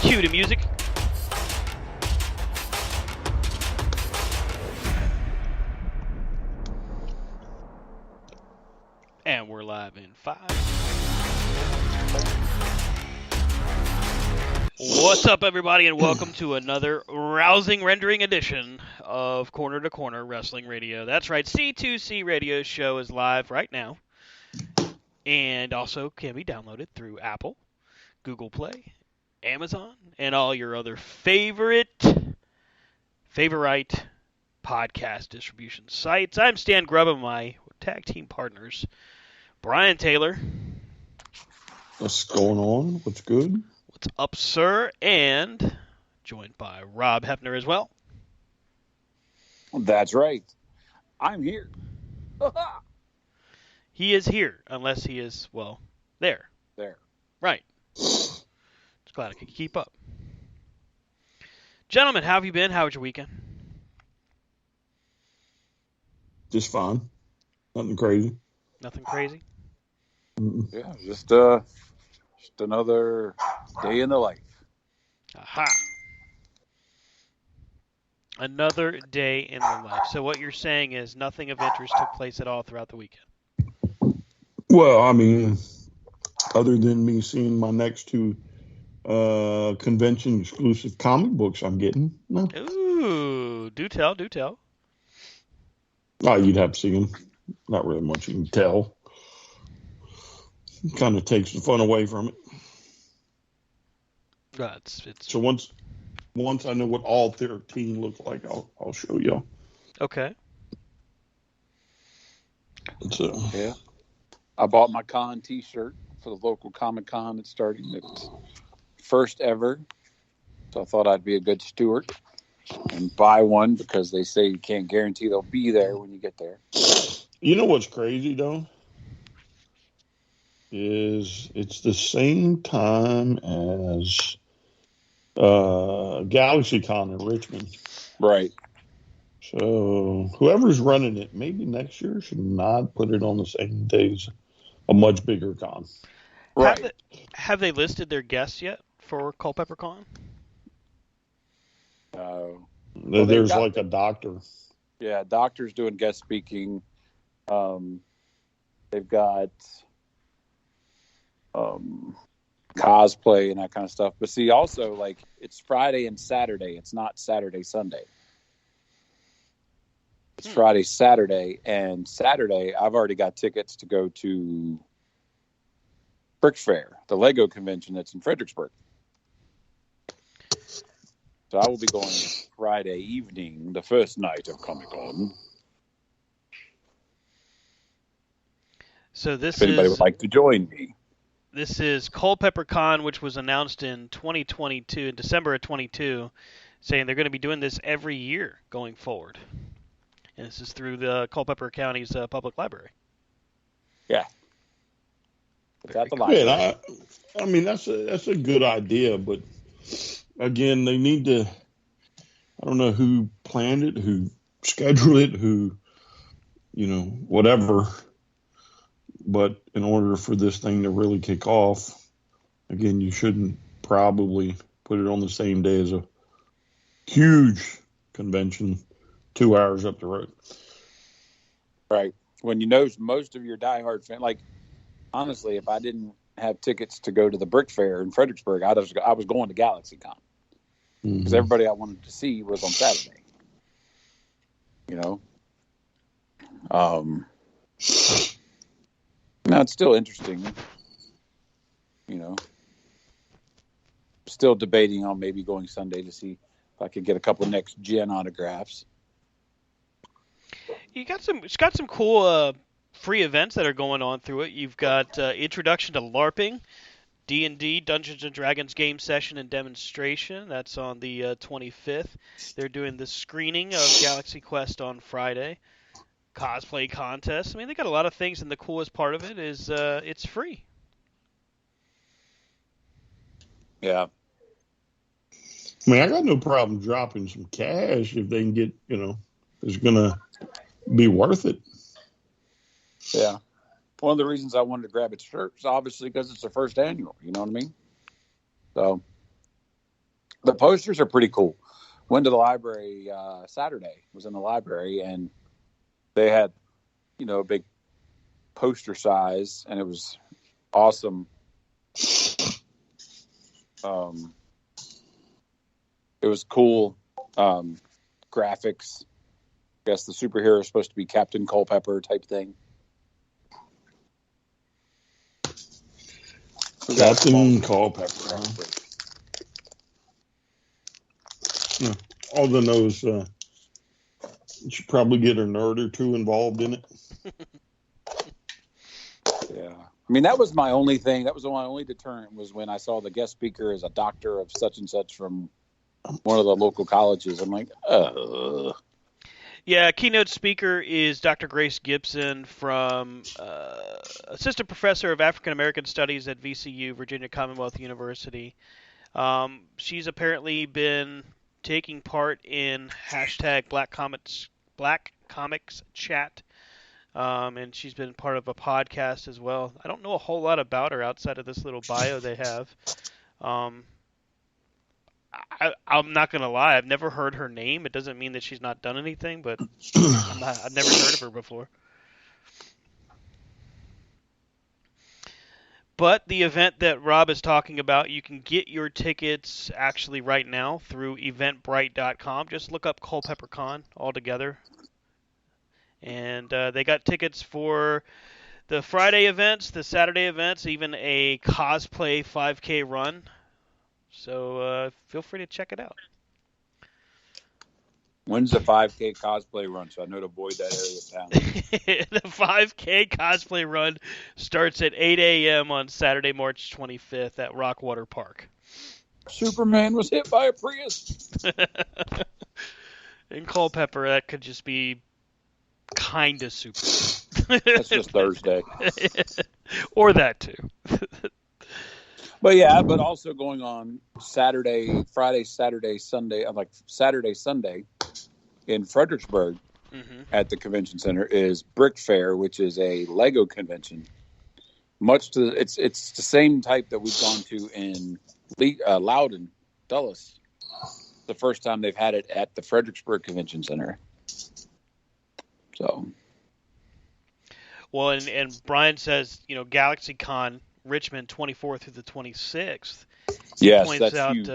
Cue the music. And we're live in 5. What's up, everybody, and welcome to another rousing rendering edition of Corner to Corner Wrestling Radio. That's right, C2C Radio show is live right now, and also can be downloaded through Apple, Google Play, Amazon, and all your other favorite podcast distribution sites. I'm Stan Grubb and my tag team partners, Brian Taylor. What's going on? What's good? What's up, sir? And joined by Rob Hefner as well. That's right. I'm here. He is here, unless he is, well, there. There. Right. Just glad I could keep up. Gentlemen, how have you been? How was your weekend? Just fine. Nothing crazy. Nothing crazy? Yeah, just another day in the life. Aha. Another day in the life. So what you're saying is nothing of interest took place at all throughout the weekend? Well, I mean, other than me seeing my next two convention-exclusive comic books I'm getting. No. Ooh, do tell. Oh, you'd have to see them. Not really much you can tell. Kind of takes the fun away from it. It's So once I know what all 13 look like, I'll show you. okay. So yeah, I bought my con T-shirt for the local Comic Con that's starting. It's first ever, so I thought I'd be a good steward and buy one because they say you can't guarantee they'll be there when you get there. you know what's crazy though? Is it's the same time as GalaxyCon in Richmond. Right. So whoever's running it, maybe next year should not put it on the same day as a much bigger con. Right. Have they listed their guests yet for Culpeper Con? There's like a doctor. Yeah, doctors doing guest speaking. They've got cosplay and that kind of stuff. But see, also, like, it's Friday and Saturday. It's not Saturday, Sunday. It's Friday, Saturday. And Saturday, I've already got tickets to go to Brick Fair, the Lego convention that's in Fredericksburg. So I will be going Friday evening, the first night of Comic-Con. So If anybody would like to join me. This is Culpeper Con, which was announced in 2022, in December of 22, saying they're going to be doing this every year going forward. And this is through the Culpeper County's public library. Yeah. It's at the Very library. Yeah, I mean that's a good idea, but again, they need to. I don't know who planned it, who scheduled it, who, whatever. But in order for this thing to really kick off, again, you shouldn't probably put it on the same day as a huge convention 2 hours up the road. Right. When you know most of your diehard fans, like, honestly, if I didn't have tickets to go to the Brick Fair in Fredericksburg, I was going to GalaxyCon. Because everybody I wanted to see was on Saturday. No, it's still interesting. Still debating on maybe going Sunday to see if I could get a couple next gen autographs. It's got some cool free events that are going on through it. You've got Introduction to LARPing, D&D, Dungeons & Dragons game session and demonstration. That's on the 25th. They're doing the screening of Galaxy Quest on Friday. Cosplay contest. I mean, they got a lot of things, and the coolest part of it is it's free. Yeah. I mean, I got no problem dropping some cash if they can get, it's going to be worth it. Yeah. One of the reasons I wanted to grab its shirt is obviously because it's the first annual. You know what I mean? So The posters are pretty cool. Went to the library Saturday. Was in the library, and they had, a big poster size, and it was awesome. It was cool graphics. I guess the superhero is supposed to be Captain Culpepper type thing. Captain Culpepper. Yeah. All the knows you should probably get a nerd or two involved in it. Yeah. I mean, that was my only thing. That was my only deterrent, was when I saw the guest speaker as a doctor of such and such from one of the local colleges. I'm like, Yeah, keynote speaker is Dr. Grace Gibson from Assistant Professor of African American Studies at VCU, Virginia Commonwealth University. She's apparently been taking part in hashtag Black Comics Chat, and she's been part of a podcast as well. I don't know a whole lot about her outside of this little bio they have. I'm not gonna lie, I've never heard her name. It doesn't mean that she's not done anything, but I've never heard of her before. But the event that Rob is talking about, you can get your tickets actually right now through eventbrite.com. Just look up Culpeper Con altogether. And they got tickets for the Friday events, the Saturday events, even a cosplay 5K run. So feel free to check it out. when's the 5K cosplay run? So I know to avoid that area of town. The 5K cosplay run starts at 8 a.m. on Saturday, March 25th at Rockwater Park. Superman was hit by a Prius. In Culpeper, that could just be kind of super. That's just Thursday. Or that too. But yeah, but also going on Saturday, Friday, Saturday, Sunday, like Saturday, Sunday in Fredericksburg at the convention center is Brick Fair, which is a Lego convention. It's the same type that we've gone to in Loudon, Dulles. The first time they've had it at the Fredericksburg Convention Center. So, well, and Brian says, GalaxyCon Richmond 24th through the 26th. Yes, that's out, huge.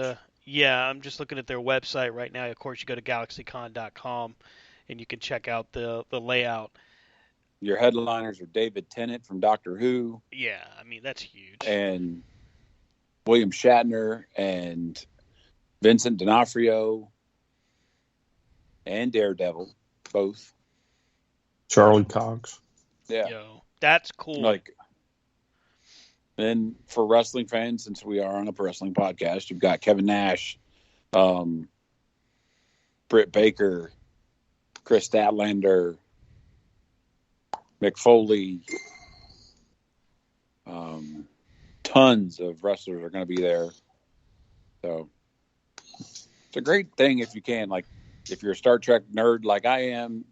Yeah, I'm just looking at their website right now. Of course, you go to galaxycon.com and you can check out the layout. Your headliners are David Tennant from Doctor Who. Yeah, I mean, that's huge. And William Shatner and Vincent D'Onofrio and Daredevil, both. Charlie Cox. Yeah. Yo, that's cool. Then for wrestling fans, since we are on a wrestling podcast, you've got Kevin Nash, Britt Baker, Chris Statlander, Mick Foley. Tons of wrestlers are going to be there. So it's a great thing if you can. Like, if you're a Star Trek nerd like I am,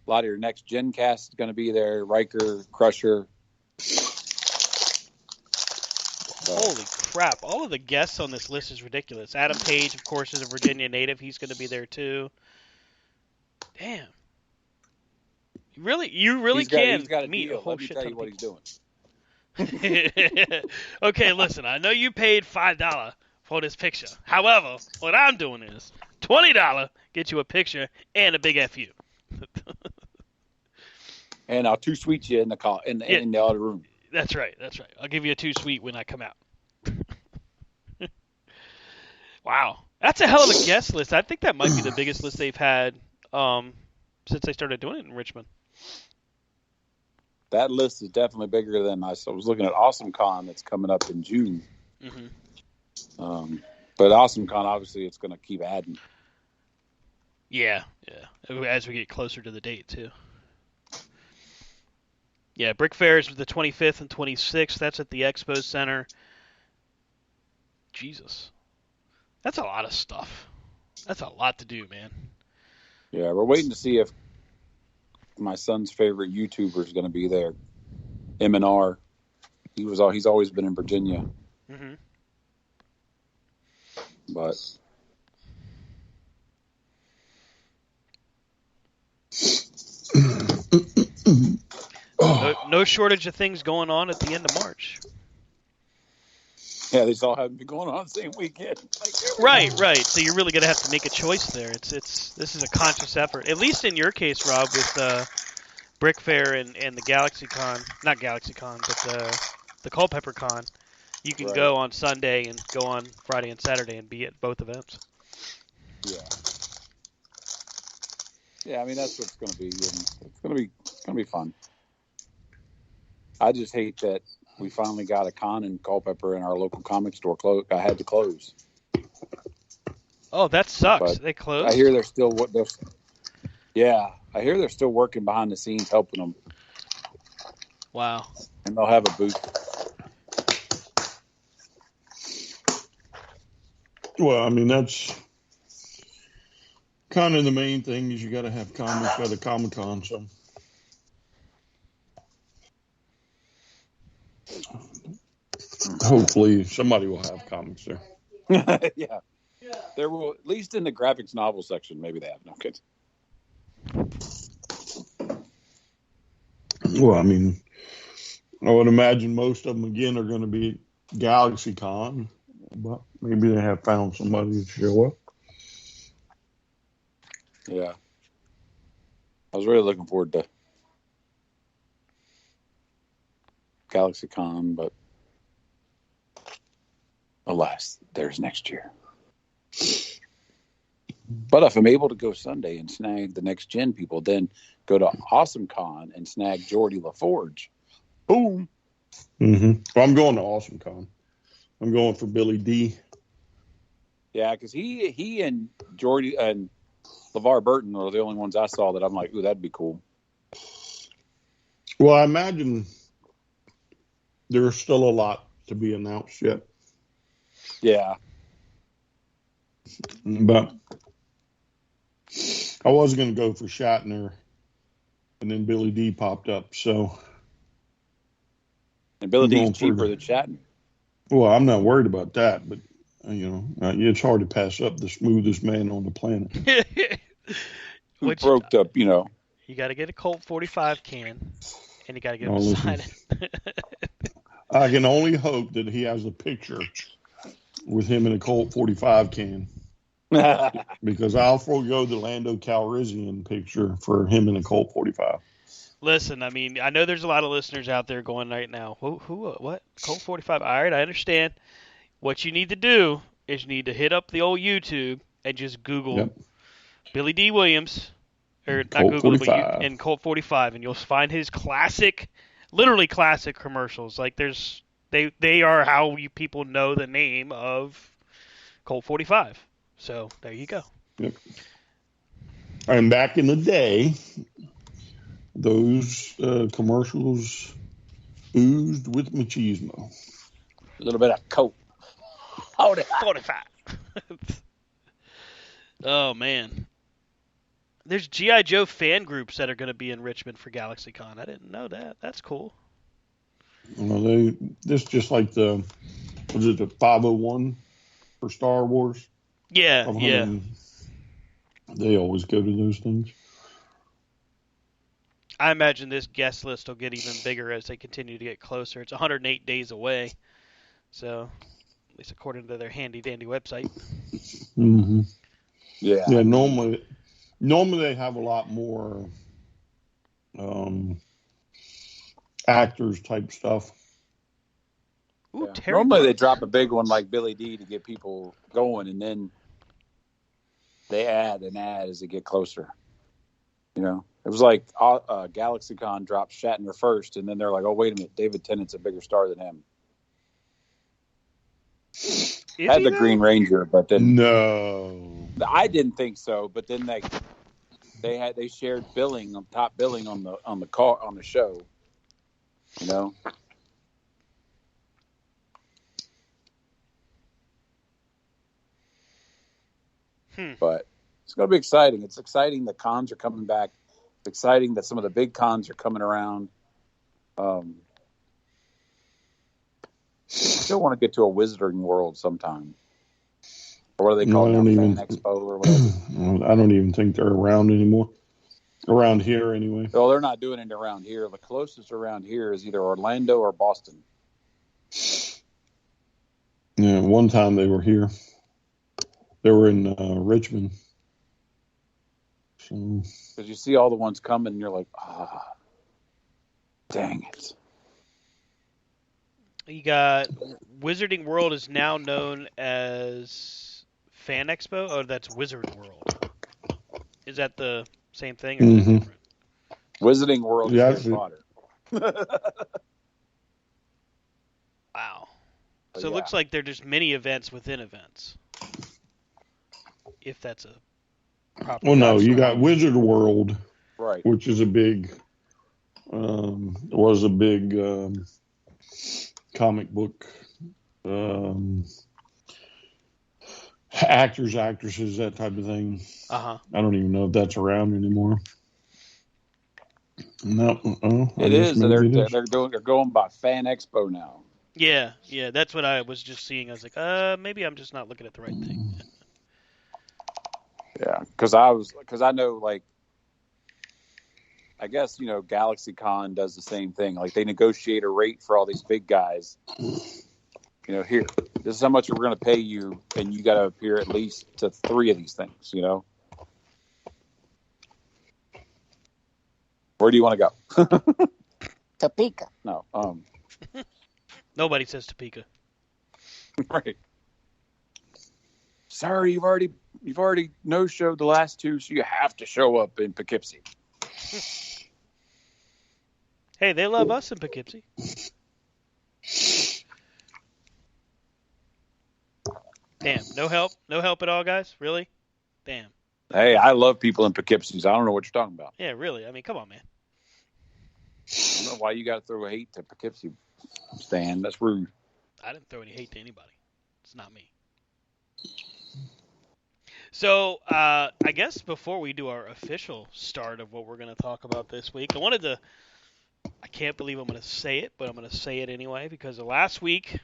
a lot of your next gen cast is going to be there. Riker, Crusher. Holy crap. All of the guests on this list is ridiculous. Adam Page, of course, is a Virginia native. He's going to be there, too. Damn. You really can meet a whole shit ton of people. Let me tell you what he's doing. Okay, listen. I know you paid $5 for this picture. However, what I'm doing is $20 get you a picture and a big FU. And I'll two-sweet you in the other room. That's right. I'll give you a 2-sweet when I come out. Wow. That's a hell of a guest list. I think that might be the biggest list they've had since they started doing it in Richmond. That list is definitely bigger than I was looking at Awesome Con that's coming up in June. But Awesome Con, obviously, it's going to keep adding. Yeah. As we get closer to the date, too. Yeah, Brick Fair is the 25th and 26th. That's at the Expo Center. Jesus. That's a lot of stuff. That's a lot to do, man. Yeah, we're waiting to see if my son's favorite YouTuber is going to be there. M&R. He's always been in Virginia. But No shortage of things going on at the end of March. yeah, these all happen to be going on the same weekend. Right. So you're really gonna have to make a choice there. This is a conscious effort, at least in your case, Rob, with Brick Fair and the GalaxyCon, not GalaxyCon, but the Culpeper Con. You can Right. go on Sunday and go on Friday and Saturday and be at both events. Yeah. Yeah, I mean that's what it's going to be. It's going to be fun. I just hate that we finally got a con in Culpeper and our local comic store I had to close. Oh, that sucks. But They closed. I hear they're still yeah. I hear they're still working behind the scenes helping them. Wow. And they'll have a booth. Well, I mean, that's kind of the main thing is you got to have comics at a Comic-Con. So hopefully somebody will have comics there. Yeah. There will, at least in the graphics novel section, maybe they have. No kids. Well, I mean, I would imagine most of them again are going to be GalaxyCon, but maybe they have found somebody to show up. Yeah. I was really looking forward to GalaxyCon, but alas, there's next year. But if I'm able to go Sunday and snag the next gen people, then go to AwesomeCon and snag Jordy LaForge. Boom. Mm-hmm. Well, I'm going to AwesomeCon. I'm going for Billy D. Yeah, because he and Jordy and LeVar Burton are the only ones I saw that I'm like, ooh, that'd be cool. Well, I imagine there's still a lot to be announced yet. Yeah. But I was going to go for Shatner, and then Billy D popped up. So, And Billy I'm D's going cheaper for than Shatner. well, I'm not worried about that, but it's hard to pass up the smoothest man on the planet. Who broke up, You got to get a Colt 45 can, and you got to get him to sign it. I can only hope that he has a picture with him in a Colt 45 can. Because I'll forego the Lando Calrissian picture for him in a Colt 45. Listen, I mean, I know there's a lot of listeners out there going right now, what? Colt 45? All right, I understand. What you need to do is you need to hit up the old YouTube and just Google Billy D. Williams, or not Colt Google 45. it, but and Colt 45, and you'll find his classic, literally classic commercials. Like they are how people know the name of Colt 45. So there you go. Yep. And back in the day, those commercials oozed with machismo. A little bit of Colt. 45. Oh, man. There's G.I. Joe fan groups that are going to be in Richmond for GalaxyCon. I didn't know that. That's cool. Well, this just like the 501 for Star Wars? Yeah. They always go to those things. I imagine this guest list will get even bigger as they continue to get closer. It's 108 days away. So, at least according to their handy-dandy website. Mm-hmm. Yeah. Yeah, normally they have a lot more actors type stuff. Ooh, yeah. Normally they drop a big one like Billy D to get people going, and then they add and add as they get closer. It was like GalaxyCon dropped Shatner first, and then they're like, oh, wait a minute, David Tennant's a bigger star than him. Had the Green Ranger, but then no, I didn't think so. But then they shared top billing on the show. But it's going to be exciting. It's exciting that cons are coming back. It's exciting that some of the big cons are coming around. Still want to get to a Wizarding World sometime. Or what do they No, call I it now? don't Fan even. Expo or whatever. I don't even think they're around anymore. Around here, anyway. Well, they're not doing it around here. The closest around here is either Orlando or Boston. Yeah, one time they were here. They were in Richmond. So Because you see all the ones coming, and you're like, dang it. You got Wizarding World is now known as Fan Expo. Oh, that's Wizard World. Is that the same thing or is it different? Wizarding World is Harry Potter. Wow. So it looks like they're just mini events within events. If that's a proper. Well, no, you got Wizard World, right? Which is a big, was a big comic book actors, actresses, that type of thing. I don't even know if that's around anymore. No, it is. They're going by Fan Expo now. Yeah, that's what I was just seeing. I was like, maybe I'm just not looking at the right thing. Yeah, because I know, like, I guess, Galaxy Con does the same thing. Like, they negotiate a rate for all these big guys. Here, this is how much we're going to pay you, and you got to appear at least to 3 of these things. Where do you want to go? Topeka. No. Nobody says Topeka. Right. Sorry, you've already no-showed the last 2, so you have to show up in Poughkeepsie. Hey, they love us in Poughkeepsie. Damn, no help at all, guys. Really? Damn. Hey, I love people in Poughkeepsie. So I don't know what you're talking about. Yeah, really. I mean, come on, man. I don't know why you got to throw hate to Poughkeepsie, Stan. That's rude. I didn't throw any hate to anybody. It's not me. So, I guess before we do our official start of what we're going to talk about this week, I can't believe I'm going to say it, but I'm going to say it anyway, because last week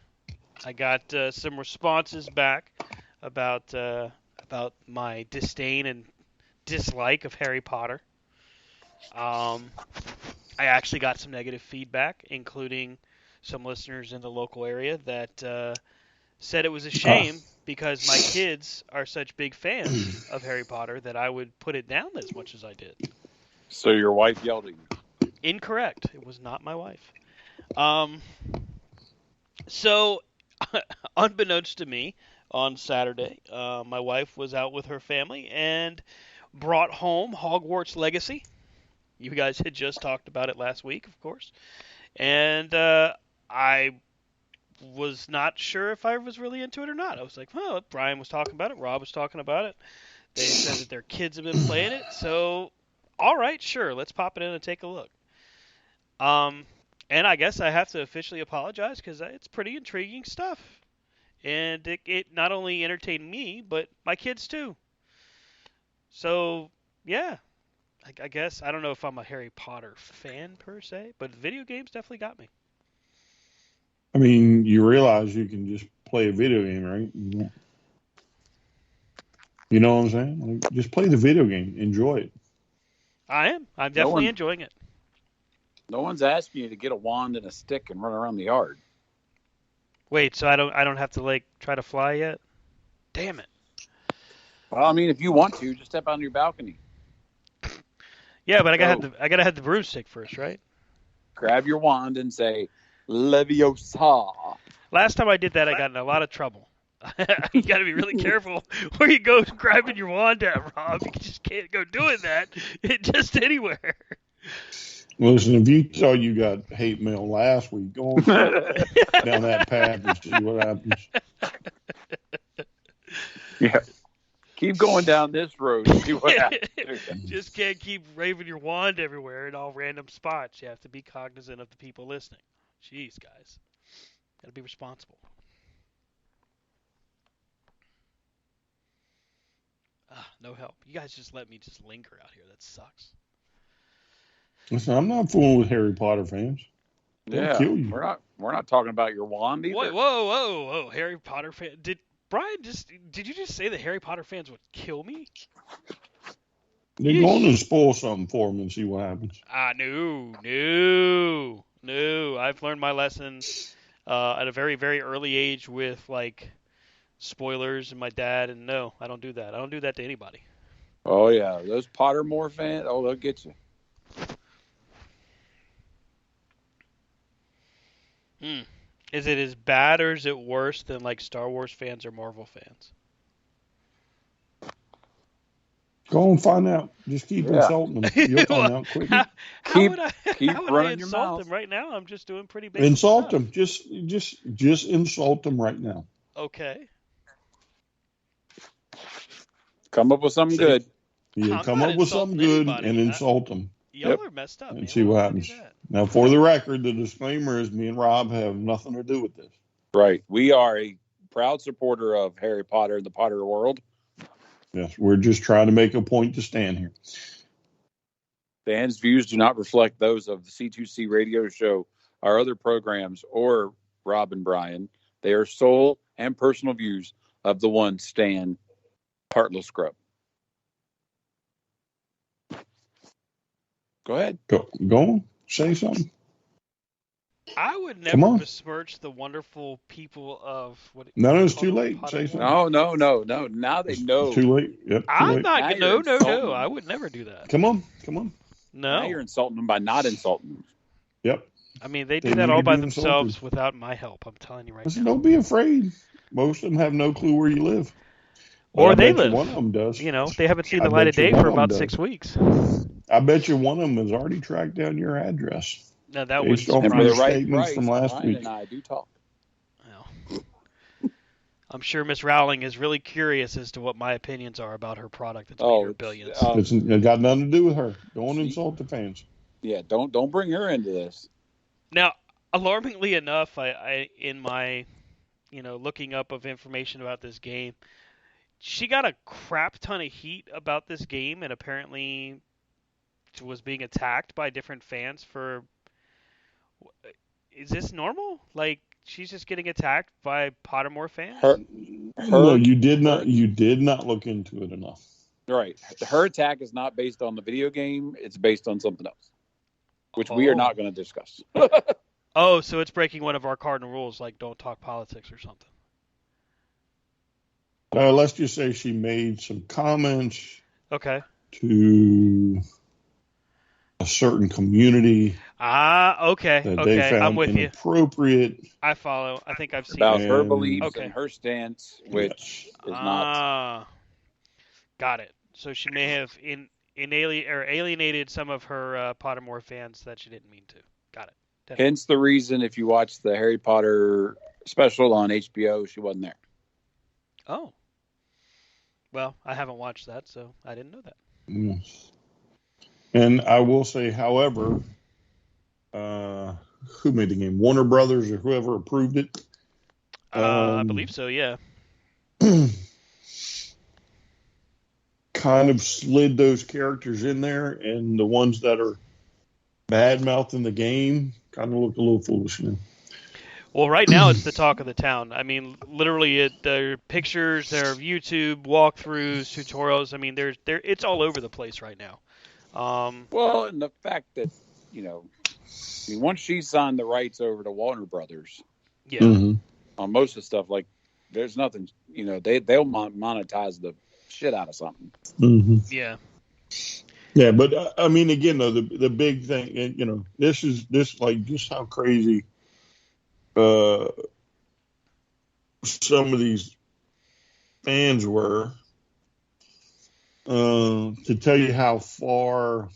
I got some responses back about my disdain and dislike of Harry Potter. I actually got some negative feedback, including some listeners in the local area that said it was a shame because my kids are such big fans of Harry Potter that I would put it down as much as I did. So your wife yelled at you? Incorrect. It was not my wife. So, unbeknownst to me, on Saturday, my wife was out with her family and brought home Hogwarts Legacy. You guys had just talked about it last week, of course. And I was not sure if I was really into it or not. I was like, well, Brian was talking about it. Rob was talking about it. They said that their kids have been playing it. So, all right, sure, let's pop it in and take a look. And I guess I have to officially apologize because it's pretty intriguing stuff. And it not only entertained me, but my kids too. So, yeah. I guess, I don't know if I'm a Harry Potter fan per se, but video games definitely got me. I mean, you realize you can just play a video game, right? You know what I'm saying? Like, just play the video game. Enjoy it. I am. I'm definitely enjoying it. No one's asking you to get a wand and a stick and run around the yard. Wait, so I don't have to try to fly yet? Damn it. Well, I mean, if you want to, just step out on your balcony. Yeah, but I gotta have the broomstick first, right? Grab your wand and say, Leviosa. Last time I did that, I got in a lot of trouble. You got to be really careful where you go grabbing your wand at, Rob. You just can't go doing that just anywhere. Listen, if you thought you got hate mail last week, go on down that path and see what happens. Yeah. Keep going down this road and see what happens. Just can't keep waving your wand everywhere in all random spots. You have to be cognizant of the people listening. Jeez, guys. Got to be responsible. No help. You guys just let me just linger out here. That sucks. Listen, I'm not fooling with Harry Potter fans. They'll kill you. We're not talking about your wand either. Whoa. Harry Potter fan. Brian, did you just say that Harry Potter fans would kill me? They're going to spoil something for them and see what happens. No. I've learned my lesson at a very, very early age with like spoilers and my dad, and no, I don't do that. I don't do that to anybody. Oh yeah, those Pottermore fans. Oh, they'll get you. Is it as bad or is it worse than like Star Wars fans or Marvel fans? Go and find out. Just keep insulting them. You'll find out quick. How would I running your insult mouth. them right now? I'm just doing pretty basic Insult stuff. them. Just insult them right now. Okay. Come up with something good. Yeah, I'm come not up with something good insulting and anybody. insult them. Y'all are messed up, And man. see Why what would I happens. do that? Now, for the record, the disclaimer is me and Rob have nothing to do with this. Right. We are a proud supporter of Harry Potter and the Potter world. Yes, we're just trying to make a point to stand here. Fans' views do not reflect those of the C2C radio show, our other programs, or Rob and Brian. They are sole and personal views of the one Stan Heartless Scrub. Go ahead. Go on. Say something. I would Come never on. besmirch the wonderful people of what. No, it's call too them late. Pottermore. Say something. No. Now they know. Too late. Yep, too I'm late. not. Now No. you're insulting them. I would never do that. Come on. Now No. you're insulting them by not insulting them. Yep. I mean, they do They that need all to by be themselves insulted. without my help. I'm telling you right Listen, now. don't be afraid. Most of them have no clue where you live. But Or I they bet you live. one of them does. You know, they haven't seen I the light bet of you day one for of 'em about does. 6 weeks. I bet you one of them has already tracked down your address. No, that would Based off And for your the right statements price, from last Brian week. and I do talk. I'm sure Miss Rowling is really curious as to what my opinions are about her product that's made her billions. It got nothing to do with her. Don't See? insult the fans. Yeah, don't bring her into this. Now, alarmingly enough, I in my, looking up of information about this game, she got a crap ton of heat about this game and apparently was being attacked by different fans for. Is this normal? Like she's just getting attacked by Pottermore fans? No, you did not. You did not look into it enough. Right. Her attack is not based on the video game. It's based on something else, which we are not going to discuss. Oh, so it's breaking one of our cardinal rules, like don't talk politics or something. Let's just say she made some comments. Okay. To a certain community. Okay. That okay. they found I'm with inappropriate. You. I follow. I think I've seen about it. her beliefs and her stance, which is not. Got it. So she may have alienated some of her Pottermore fans that she didn't mean to. Got it. Definitely. Hence the reason, if you watch the Harry Potter special on HBO, she wasn't there. Oh. Well, I haven't watched that, so I didn't know that. Yes. And I will say, however, who made the game? Warner Brothers or whoever approved it? I believe so, yeah. Kind of slid those characters in there, and the ones that are bad-mouthing the game kind of look a little foolish now. Well, right now it's the talk of the town. I mean, literally, there are pictures, there are YouTube walkthroughs, tutorials. I mean, it's all over the place right now. Well, and the fact that once she signed the rights over to Warner Brothers, Mm-hmm. on most of the stuff, like there's nothing. They'll monetize the shit out of something. Mm-hmm. Yeah. Yeah, but I mean, again, though, the big thing, this just how crazy. Some of these fans were, to tell you how far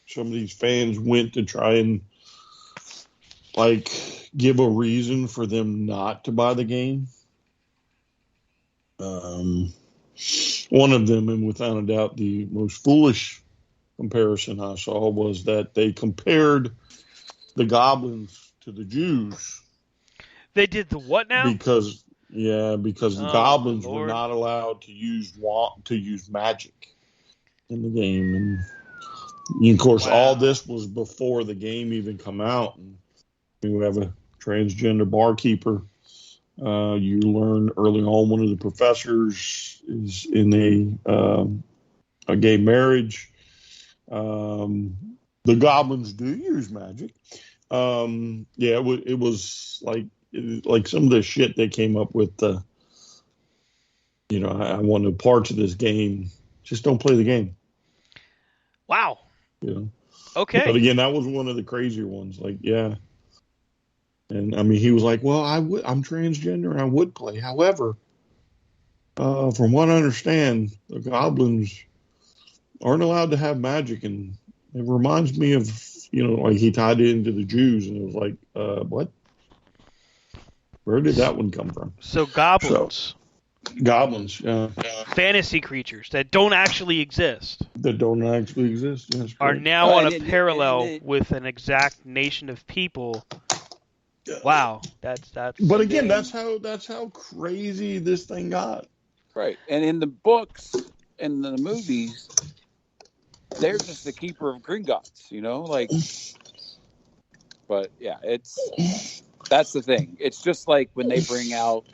some of these fans went to try and give a reason for them not to buy the game. One of them, and without a doubt the most foolish comparison I saw, was that they compared the goblins to the Jews. They did the what now? Because the goblins were not allowed to use magic in the game, and of course all this was before the game even come out. And we have a transgender barkeeper You learn early on one of the professors is in a gay marriage. The goblins do use magic. Yeah, it was like some of the shit they came up with. I wanted parts of this game. Just don't play the game. Wow. You Okay. But again, that was one of the crazier ones. Like, yeah. And I mean, he was like, "Well, I'm transgender. I would play. However, from what I understand, the goblins aren't allowed to have magic, and it reminds me of like he tied it into the Jews, and it was like, what? Where did that one come from? So goblins. Goblins, Fantasy creatures that don't actually exist. That don't actually exist. Yes, are correct. now on a parallel with an exact nation of people. Wow, that's. But again, that's how crazy this thing got. Right, and in the books and the movies, they're just the keeper of Gringotts, like. But yeah, that's the thing. It's just like when they bring out,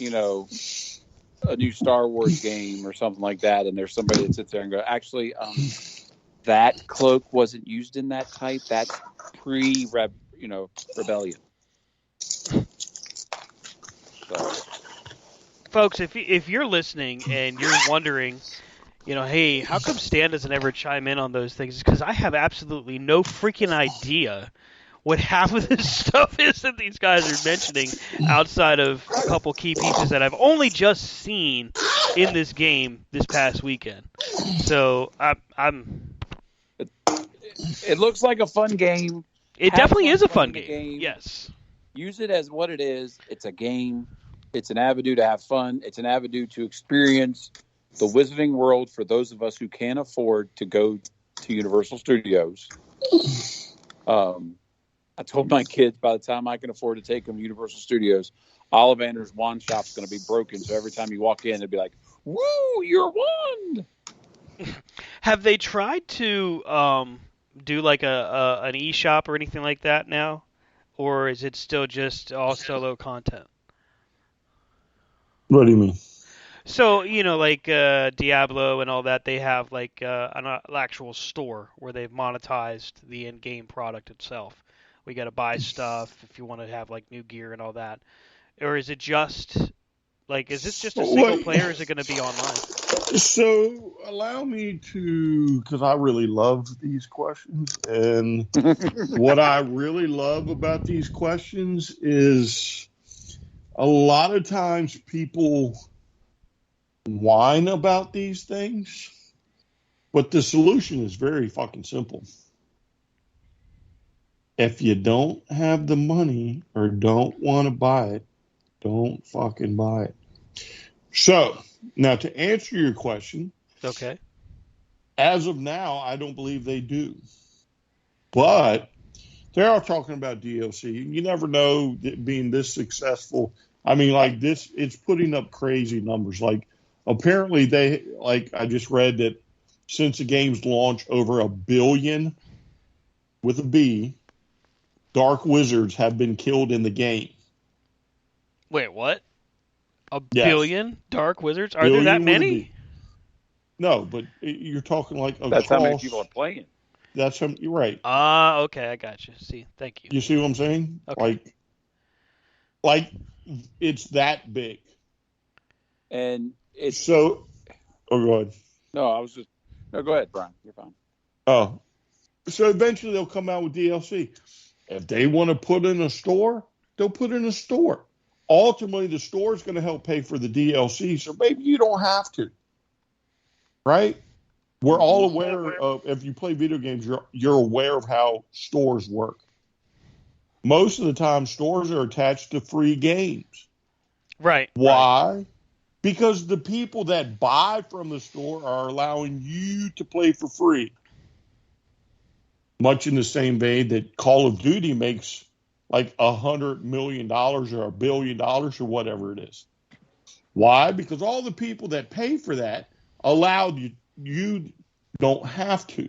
a new Star Wars game or something like that, and there's somebody that sits there and go, actually, that cloak wasn't used in that type. That's rebellion. So. Folks, if you're listening and you're wondering, hey, how come Stan doesn't ever chime in on those things? It's because I have absolutely no freaking idea what half of this stuff is that these guys are mentioning outside of a couple key pieces that I've only just seen in this game this past weekend. So I'm. It looks like a fun game. It definitely is a fun game. Yes. Use it as what it is. It's a game. It's an avenue to have fun. It's an avenue to experience the Wizarding World for those of us who can't afford to go to Universal Studios. I told my kids by the time I can afford to take them to Universal Studios, Ollivander's wand shop's going to be broken. So every time you walk in, they'll be like, "Woo, your wand!" Have they tried to do like an e-shop or anything like that now, or is it still just all solo content? What do you mean? So, like Diablo and all that, they have like an actual store where they've monetized the in-game product itself. We got to buy stuff if you want to have like new gear and all that. Or is it just like, is this just a single player or is it going to be online? So allow me to, because I really love these questions. And what I really love about these questions is a lot of times people whine about these things, but the solution is very fucking simple. If you don't have the money or don't want to buy it, don't fucking buy it. So, now to answer your question, okay. As of now, I don't believe they do. But they are talking about DLC. You never know being this successful. I mean, like this, it's putting up crazy numbers. Like, apparently I just read that since the game's launch, over 1 billion with a B dark wizards have been killed in the game. Wait, what? A billion dark wizards? Are billion there that many? No, but you're talking like across. That's how many people are playing. That's you're right. Okay, I got you. See, thank you. You see what I'm saying? Okay. Like it's that big. And it's so. Oh, go ahead. No, go ahead, Brian. You're fine. Oh, so eventually they'll come out with DLC. If they want to put in a store, they'll put in a store. Ultimately, the store is going to help pay for the DLC, so maybe you don't have to. Right? We're all aware of, if you play video games, you're aware of how stores work. Most of the time, stores are attached to free games. Right. Why? Right. Because the people that buy from the store are allowing you to play for free. Much in the same vein that Call of Duty makes like $100 million or $1 billion or whatever it is. Why? Because all the people that pay for that allowed you don't have to.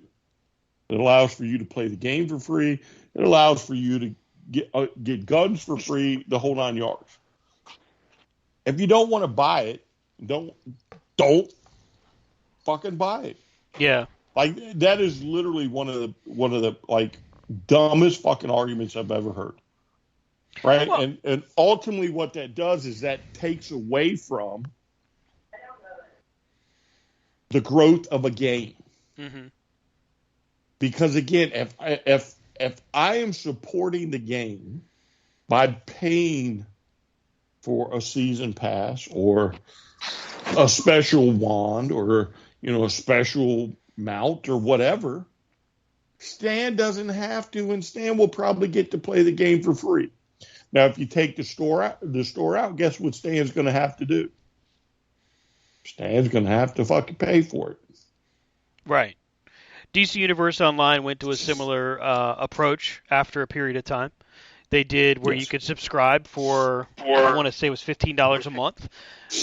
It allows for you to play the game for free. It allows for you to get guns for free, the whole 9 yards. If you don't want to buy it, don't fucking buy it. Yeah. Like that is literally one of the like dumbest fucking arguments I've ever heard. Right? Well, And ultimately what that does is that takes away from the growth of a game. mm-hmm. Because again, if I am supporting the game by paying for a season pass or a special wand or a special mount or whatever, Stan doesn't have to, and Stan will probably get to play the game for free. Now, if you take the store out, guess what Stan's going to have to do? Stan's going to have to fucking pay for it. Right. DC Universe Online went to a similar approach after a period of time. They did where you could subscribe for, I want to say it was $15 a month,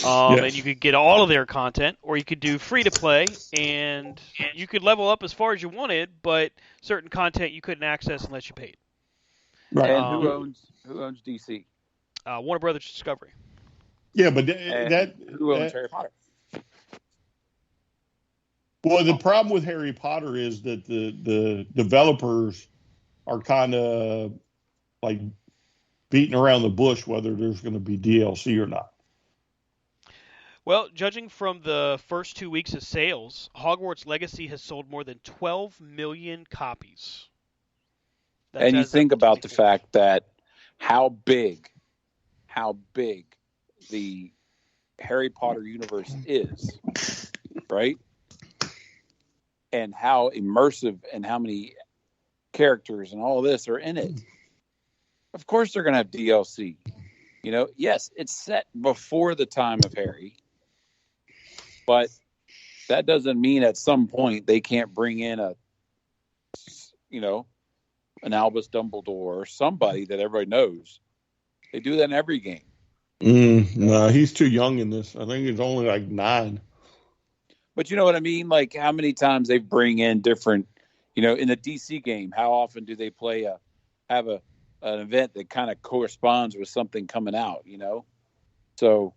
and you could get all of their content, or you could do free to play, and you could level up as far as you wanted, but certain content you couldn't access unless you paid. Right. And who owns DC? Warner Brothers Discovery. Yeah, but who owns Harry Potter? Well, the problem with Harry Potter is that the developers are kind of like beating around the bush whether there's going to be DLC or not. Well, judging from the first 2 weeks of sales, Hogwarts Legacy has sold more than 12 million copies. And you think about the fact that how big the Harry Potter universe is, right? And how immersive and how many characters and all of this are in it. Of course they're going to have DLC. Yes, it's set before the time of Harry, but that doesn't mean at some point they can't bring in an Albus Dumbledore or somebody that everybody knows. They do that in every game. No, he's too young in this. I think he's only like 9. But you know what I mean? Like how many times they bring in different, in the DC game, how often do they have an event that kind of corresponds with something coming out, So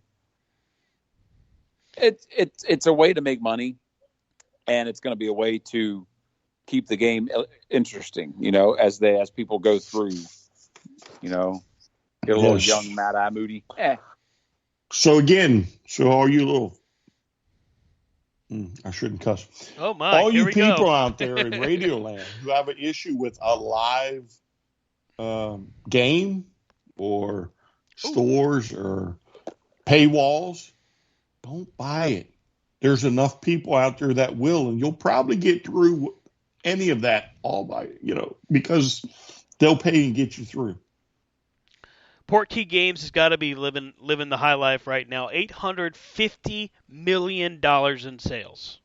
it's a way to make money, and it's going to be a way to keep the game interesting, as people go through, get a little young Mad Eye Moody. So all you little I shouldn't cuss. Oh my! All you people go. out there in Radioland who have an issue with a live game or stores or paywalls, don't buy it. There's enough people out there that will, and you'll probably get through any of that all by because they'll pay and get you through. Portkey Games has got to be living the high life right now. $850 million in sales.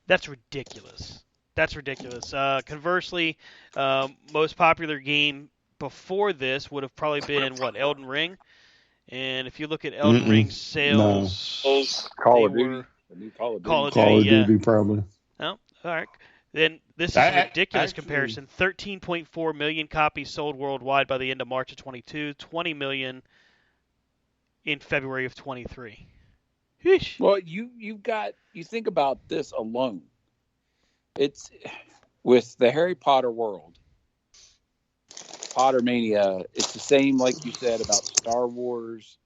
That's ridiculous. Conversely, most popular game before this would have probably been, Elden Ring? And if you look at Elden Ring's sales... Call of Duty. The new Call of Duty. Call of Duty, probably. Oh, all right. Then this is a ridiculous comparison. 13.4 million copies sold worldwide by the end of March of 22. 20 million in February of 23. Sheesh. Well, you think about this alone. It's with the Harry Potter world, Pottermania. It's the same, like you said, about Star Wars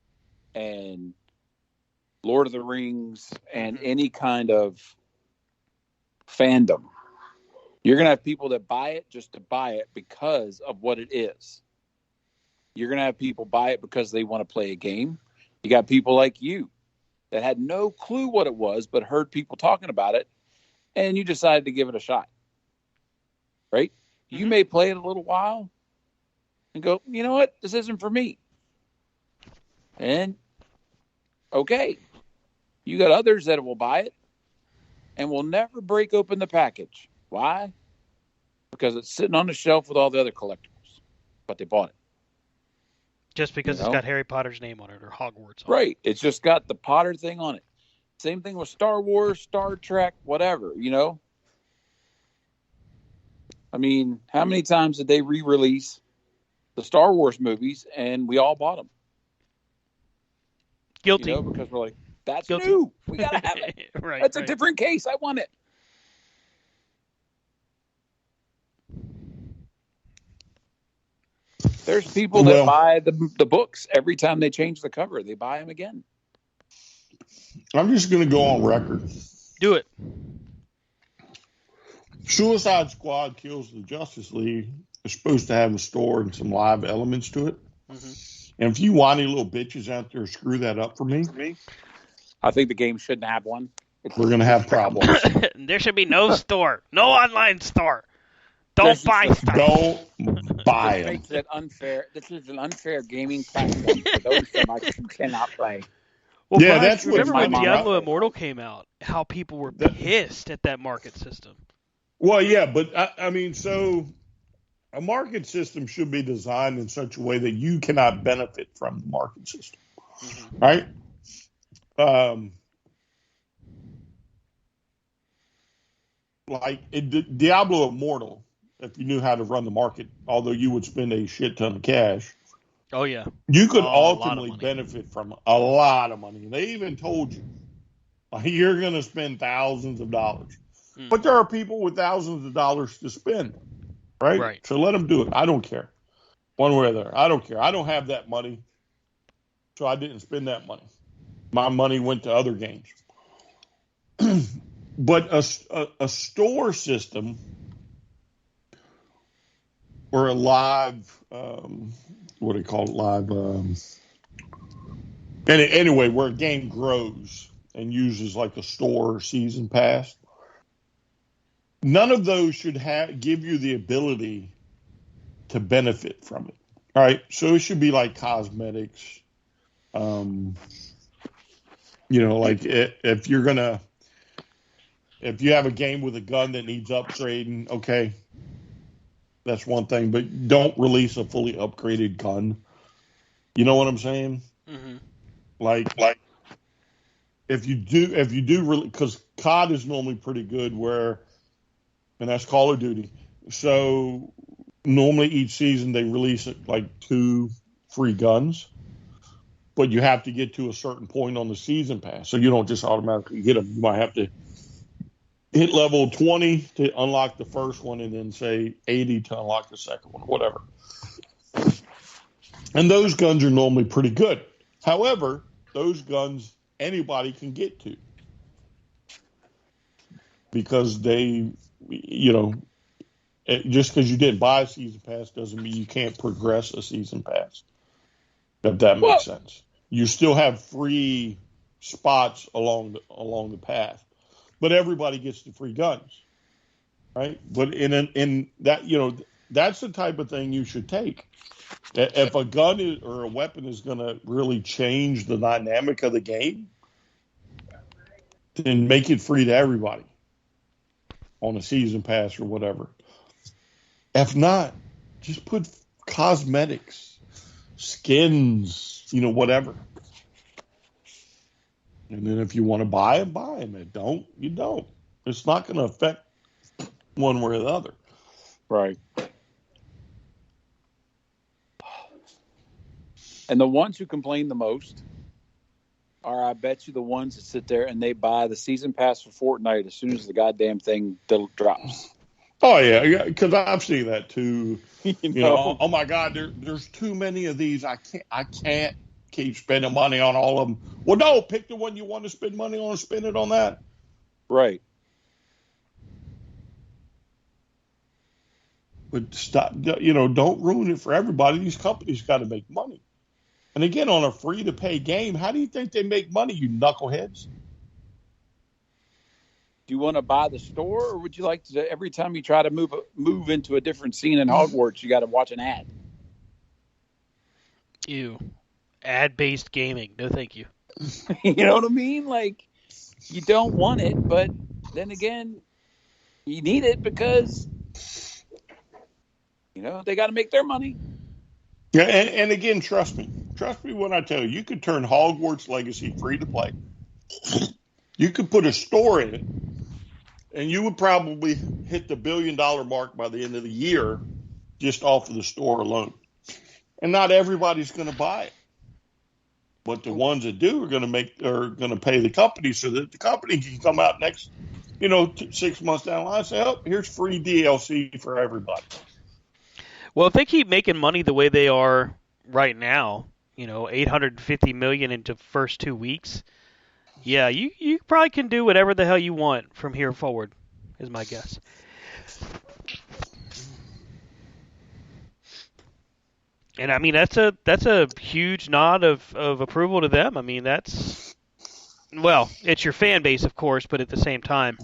and Lord of the Rings and any kind of fandom. You're going to have people that buy it just to buy it because of what it is. You're going to have people buy it because they want to play a game. You got people like you that had no clue what it was, but heard people talking about it, and you decided to give it a shot. Right? Mm-hmm. You may play it a little while and go, you know what? This isn't for me. And, okay. You got others that will buy it and will never break open the package. Why? Because it's sitting on the shelf with all the other collectibles, but they bought it. Just because it's got Harry Potter's name on it or Hogwarts on it. Right. It's just got the Potter thing on it. Same thing with Star Wars, Star Trek, whatever, I mean, how many times did they re-release the Star Wars movies, and we all bought them. Guilty. Because we're like, that's Guilty. new. We got to have it. Right. That's a different case. I want it. There's people that buy the books every time they change the cover. They buy them again. I'm just going to go on record. Do it. Suicide Squad Kills the Justice League is supposed to have a story and some live elements to it. Mm-hmm. And if you whiny little bitches out there screw that up for me, I think the game shouldn't have one. We're going to have problems. There should be no store, no online store. Don't buy stuff. Don't buy them. Makes it unfair. This is an unfair gaming platform for those that I cannot play. Well, yeah, Brian, that's what remember when Diablo Immortal came out? How people were pissed at that market system. Well, yeah, but I mean, so a market system should be designed in such a way that you cannot benefit from the market system, right? Like Diablo Immortal, if you knew how to run the market, although you would spend a shit ton of cash. Oh, yeah. You could ultimately benefit from a lot of money. They even told you, you're going to spend thousands of dollars. But there are people with thousands of dollars to spend, right? So let them do it. I don't care. One way or the other. I don't care. I don't have that money, so I didn't spend that money. My money went to other games. But a store system or a live, what do you call it, live, anyway, where a game grows and uses like a store season pass, none of those should give you the ability to benefit from it. All right. So it should be like cosmetics. Like if you have a game with a gun that needs upgrading, okay, that's one thing, but don't release a fully upgraded gun. You know what I'm saying? Mm-hmm. Like if you do really, because COD is normally pretty good and that's Call of Duty. So normally each season they release like 2 free guns, but you have to get to a certain point on the season pass. So you don't just automatically get them. You might have to hit level 20 to unlock the first one and then say 80 to unlock the second one, whatever. And those guns are normally pretty good. However, those guns anybody can get to because they, just because you didn't buy a season pass doesn't mean you can't progress a season pass. If that makes sense. You still have free spots along the path. But everybody gets the free guns, right? But in that, that's the type of thing you should take. If a gun or a weapon is going to really change the dynamic of the game, then make it free to everybody on a season pass or whatever. If not, just put cosmetics, skins, whatever. And then if you want to buy them, buy them. If you don't, you don't. It's not going to affect one way or the other. Right. And the ones who complain the most are, I bet you, the ones that sit there and they buy the season pass for Fortnite as soon as the goddamn thing drops. Oh, yeah, because I've seen that too. Oh my God, there's too many of these. I can't keep spending money on all of them. Well, no, pick the one you want to spend money on and spend it on that. Right. But stop, don't ruin it for everybody. These companies got to make money. And again, on a free-to-pay game, how do you think they make money, you knuckleheads? Do you want to buy the store, or would you like to, every time you try to move into a different scene in Hogwarts, you got to watch an ad? Ew. Ad-based gaming. No, thank you. You know what I mean? Like, you don't want it, but then again, you need it because, they got to make their money. Yeah, and again, trust me when I tell you, you could turn Hogwarts Legacy free to play. You could put a store in it, and you would probably hit the $1 billion mark by the end of the year just off of the store alone. and not everybody's going to buy it. But the ones that do are going to pay the company so that the company can come out next, 6 months down the line and say, "Oh, here's free DLC for everybody." Well, if they keep making money the way they are right now, $850 million into first 2 weeks, yeah, you probably can do whatever the hell you want from here forward, is my guess. And I mean that's a huge nod of approval to them. I mean it's your fan base, of course, but at the same time,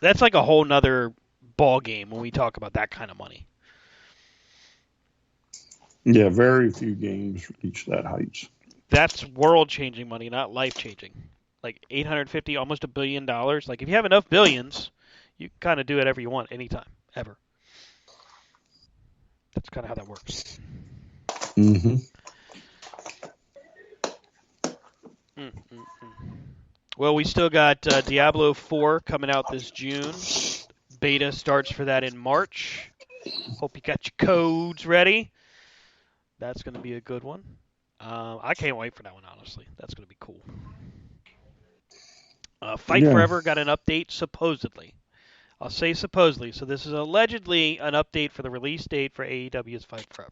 that's like a whole nother ball game when we talk about that kind of money. Yeah, very few games reach that height. That's world-changing money, not life-changing. Like 850, almost $1 billion. Like if you have enough billions, you can kind of do whatever you want anytime, ever. That's kind of how that works. Mm-hmm. Well, we still got Diablo 4 coming out this June. Beta starts for that in March. Hope you got your codes ready. That's going to be a good one. I can't wait for that one, honestly. That's going to be cool. Fight Forever got an update, supposedly. I'll say supposedly. So this is allegedly an update for the release date for AEW's Fight Forever.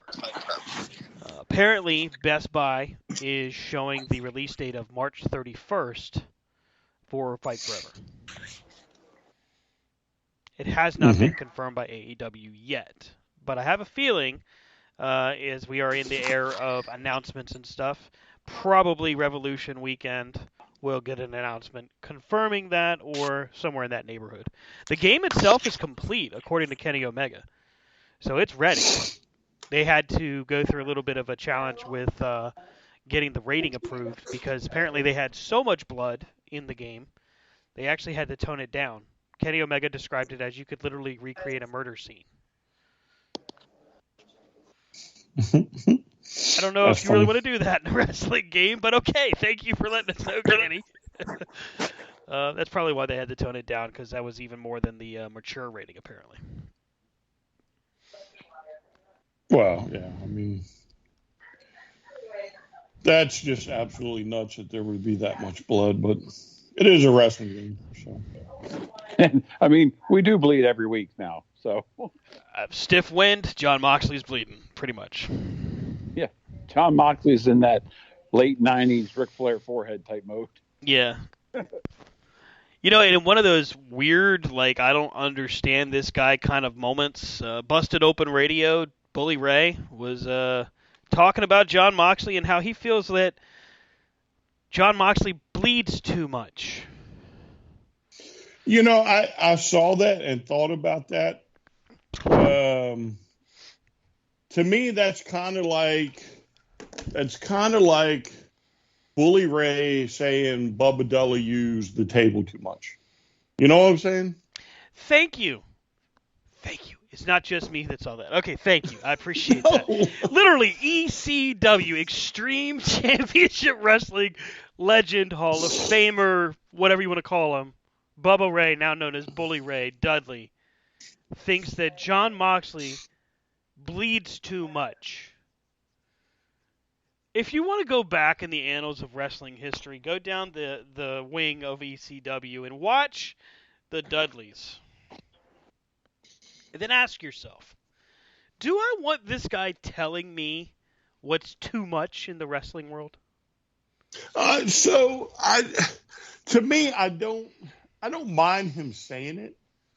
Apparently, Best Buy is showing the release date of March 31st for Fight Forever. It has not been confirmed by AEW yet, but I have a feeling, as we are in the era of announcements and stuff, probably Revolution weekend will get an announcement confirming that or somewhere in that neighborhood. The game itself is complete, according to Kenny Omega, so it's ready. They had to go through a little bit of a challenge with getting the rating approved because apparently they had so much blood in the game, they actually had to tone it down. Kenny Omega described it as you could literally recreate a murder scene. I don't know if you really want to do that in a wrestling game, but okay, thank you for letting us know, Kenny. That's probably why they had to tone it down, because that was even more than the mature rating, apparently. Well, yeah, I mean, that's just absolutely nuts that there would be that much blood, but it is a wrestling game, so. And, I mean, we do bleed every week now, so. Stiff wind, Jon Moxley's bleeding, pretty much. Yeah, Jon Moxley's in that late 90s Ric Flair forehead type mode. Yeah. In one of those weird, like, I don't understand this guy kind of moments, Busted Open Radio, Bully Ray was talking about Jon Moxley and how he feels that Jon Moxley bleeds too much. I saw that and thought about that. To me, that's kind of like Bully Ray saying Bubba Dully used the table too much. You know what I'm saying? Thank you. It's not just me that saw that. Okay, thank you. I appreciate that. Literally, ECW, Extreme Championship Wrestling Legend, Hall of Famer, whatever you want to call him, Bubba Ray, now known as Bully Ray Dudley, thinks that Jon Moxley bleeds too much. If you want to go back in the annals of wrestling history, go down the wing of ECW and watch the Dudleys. And then ask yourself, do I want this guy telling me what's too much in the wrestling world? To me, I don't mind him saying it.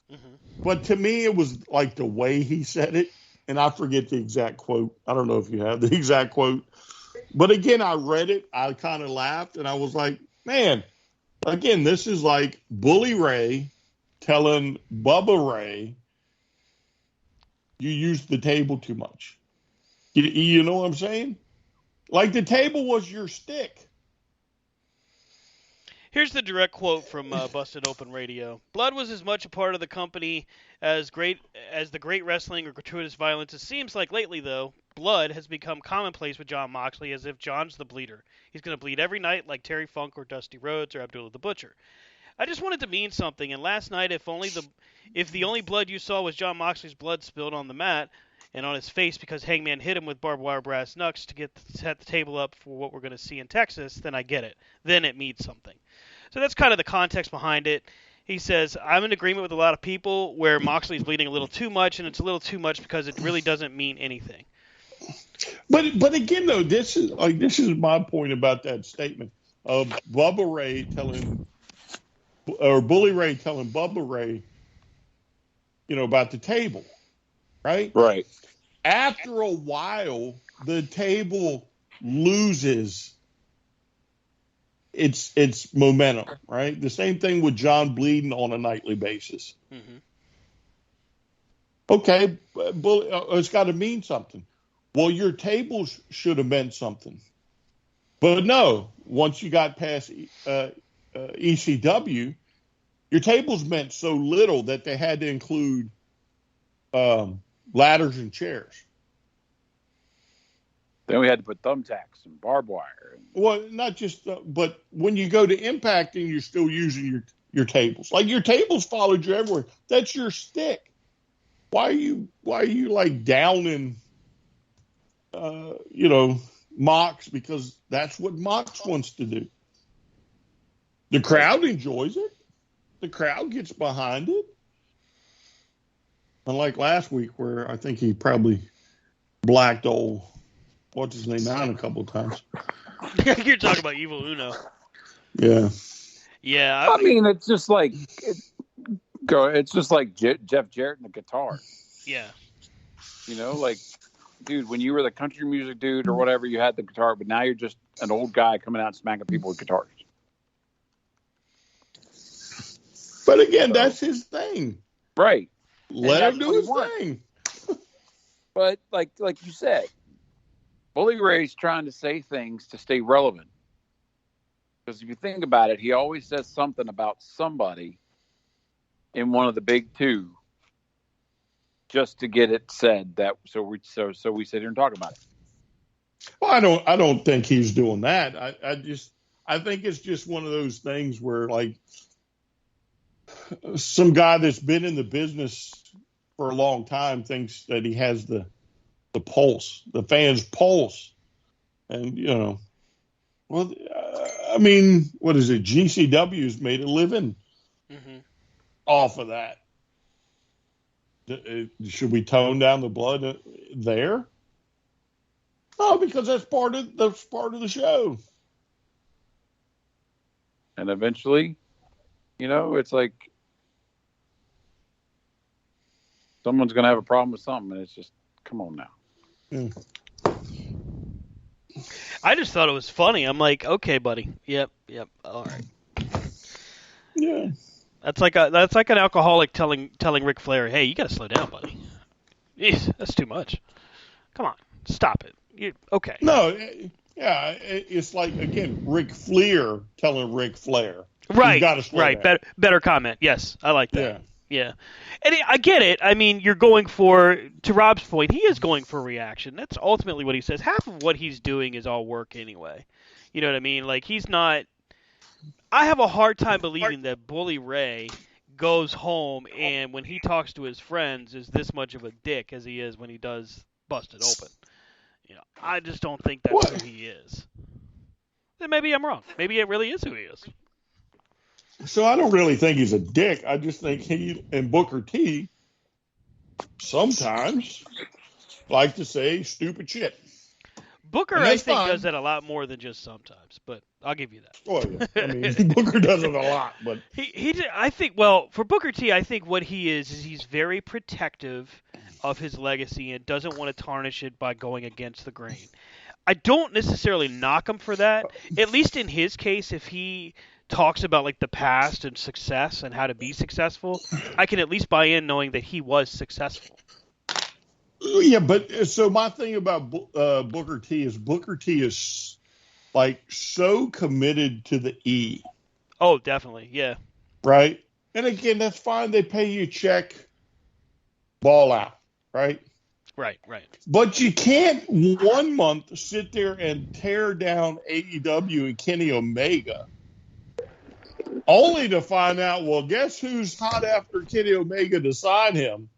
Mm-hmm. But to me, it was like the way he said it, and I forget the exact quote. I don't know if you have the exact quote. But again, I read it. I kind of laughed, and I was like, man, again, this is like Bully Ray telling Bubba Ray, you used the table too much. You know what I'm saying? Like the table was your stick. Here's the direct quote from Busted Open Radio. Blood was as much a part of the company as the great wrestling or gratuitous violence. It seems like lately, though, blood has become commonplace with Jon Moxley, as if John's the bleeder. He's going to bleed every night like Terry Funk or Dusty Rhodes or Abdullah the Butcher. I just wanted to mean something, and last night, if the only blood you saw was Jon Moxley's blood spilled on the mat, and on his face because Hangman hit him with barbed wire brass knucks to set the table up for what we're going to see in Texas, then I get it. Then it means something. So that's kind of the context behind it. He says, I'm in agreement with a lot of people where Moxley's bleeding a little too much, and it's a little too much because it really doesn't mean anything. But again, though, this is my point about that statement of Bubba Ray telling, or Bully Ray telling Bubba Ray, about the table, right? Right. After a while, the table loses its momentum, right? The same thing with John bleeding on a nightly basis. Mm-hmm. Okay, it's got to mean something. Well, your tables should have meant something. But no, once you got past ECW, your tables meant so little that they had to include ladders and chairs. Then we had to put thumbtacks and barbed wire. Well, not just, but when you go to impacting, you're still using your tables. Like your tables followed you everywhere. That's your stick. Why are you like downing, Mox? Because that's what Mox wants to do. The crowd enjoys it. The crowd gets behind it. Unlike last week, where I think he probably blacked old what's his name out a couple of times. You're talking about Evil Uno. Yeah. Yeah. I mean, it's just like Jeff Jarrett and the guitar. Yeah. Like, dude, when you were the country music dude or whatever, you had the guitar, but now you're just an old guy coming out and smacking people with guitars. But again, that's his thing. Right. Let him do his thing. But like you said, Bully Ray's trying to say things to stay relevant. Because if you think about it, he always says something about somebody in one of the big two just to get it said. So we sit here and talk about it. Well, I don't think he's doing that. I think it's just one of those things where like some guy that's been in the business for a long time thinks that he has the pulse, the fans' pulse. And, what is it? GCW's made a living off of that. Should we tone down the blood there? No, because that's part of the show. And eventually, it's like someone's going to have a problem with something, and it's just, come on now. Yeah. I just thought it was funny. I'm like, okay, buddy. Yep. All right. Yeah. That's like an alcoholic telling Ric Flair, "Hey, you got to slow down, buddy. Jeez, that's too much. Come on, stop it." Okay. No, yeah, it's like again, Ric Flair telling Ric Flair, right? You gotta slow down. Better comment. Yes, I like that. Yeah. Yeah. And I get it. I mean, you're going for, to Rob's point, he is going for reaction. That's ultimately what he says. Half of what he's doing is all work anyway. You know what I mean? Like, he's not... I have a hard time believing that Bully Ray goes home and when he talks to his friends is this much of a dick as he is when he does Bust It Open. I just don't think that's who he is. Then maybe I'm wrong. Maybe it really is who he is. So I don't really think he's a dick. I just think he and Booker T sometimes like to say stupid shit. Booker, I think, does that a lot more than just sometimes, but I'll give you that. Oh, yeah. I mean, Booker does it a lot, but I think, well, for Booker T, I think what he is he's very protective of his legacy and doesn't want to tarnish it by going against the grain. I don't necessarily knock him for that. At least in his case, if he talks about like the past and success and how to be successful, I can at least buy in knowing that he was successful. Yeah, but so my thing about Booker T is like so committed to the E. Oh, definitely, yeah. Right, and again, that's fine. They pay you a check, ball out, right? Right. But you can't 1 month sit there and tear down AEW and Kenny Omega, only to find out, well, guess who's hot after Kenny Omega to sign him?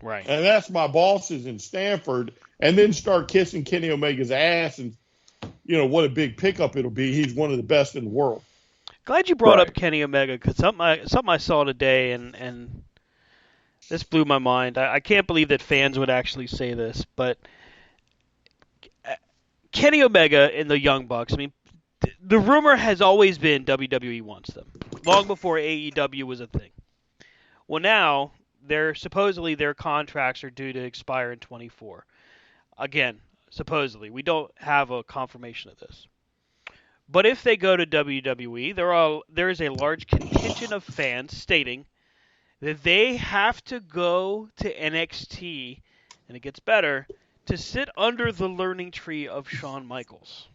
Right. and that's my bosses in Stanford, and then start kissing Kenny Omega's ass, and what a big pickup it'll be. He's one of the best in the world. Glad you brought up Right. Kenny Omega because something I saw today and this blew my mind. I can't believe that fans would actually say this, but Kenny Omega and the Young Bucks. I mean, the rumor has always been WWE wants them, long before AEW was a thing. Well, now supposedly their contracts are due to expire in 24. Again, supposedly we don't have a confirmation of this. But if they go to WWE, there is a large contingent of fans stating that they have to go to NXT, and it gets better, to sit under the learning tree of Shawn Michaels.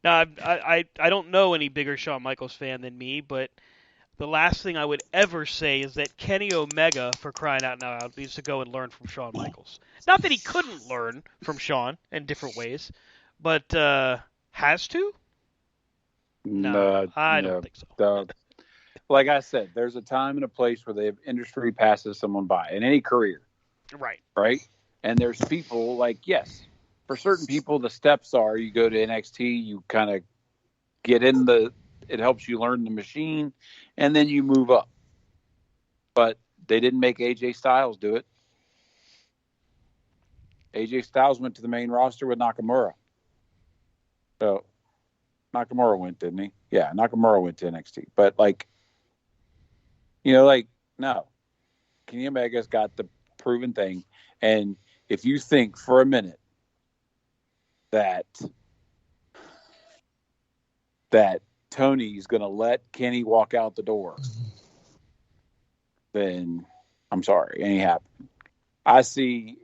Now, I don't know any bigger Shawn Michaels fan than me, but the last thing I would ever say is that Kenny Omega, for crying out loud, needs to go and learn from Shawn Michaels. Not that he couldn't learn from Shawn in different ways, but has to? No, I don't No. think so. Like I said, there's a time and a place where the industry passes someone by in any career, Right. right? And there's people like, yes, for certain people, the steps are you go to NXT, you kind of get it helps you learn the machine, and then you move up. But they didn't make AJ Styles do it. AJ Styles went to the main roster with Nakamura. So Nakamura went, didn't he? Yeah, Nakamura went to NXT. But no. Kenny Omega's got the proven thing. And if you think for a minute that Tony's going to let Kenny walk out the door, then I'm sorry, ain't happening. I see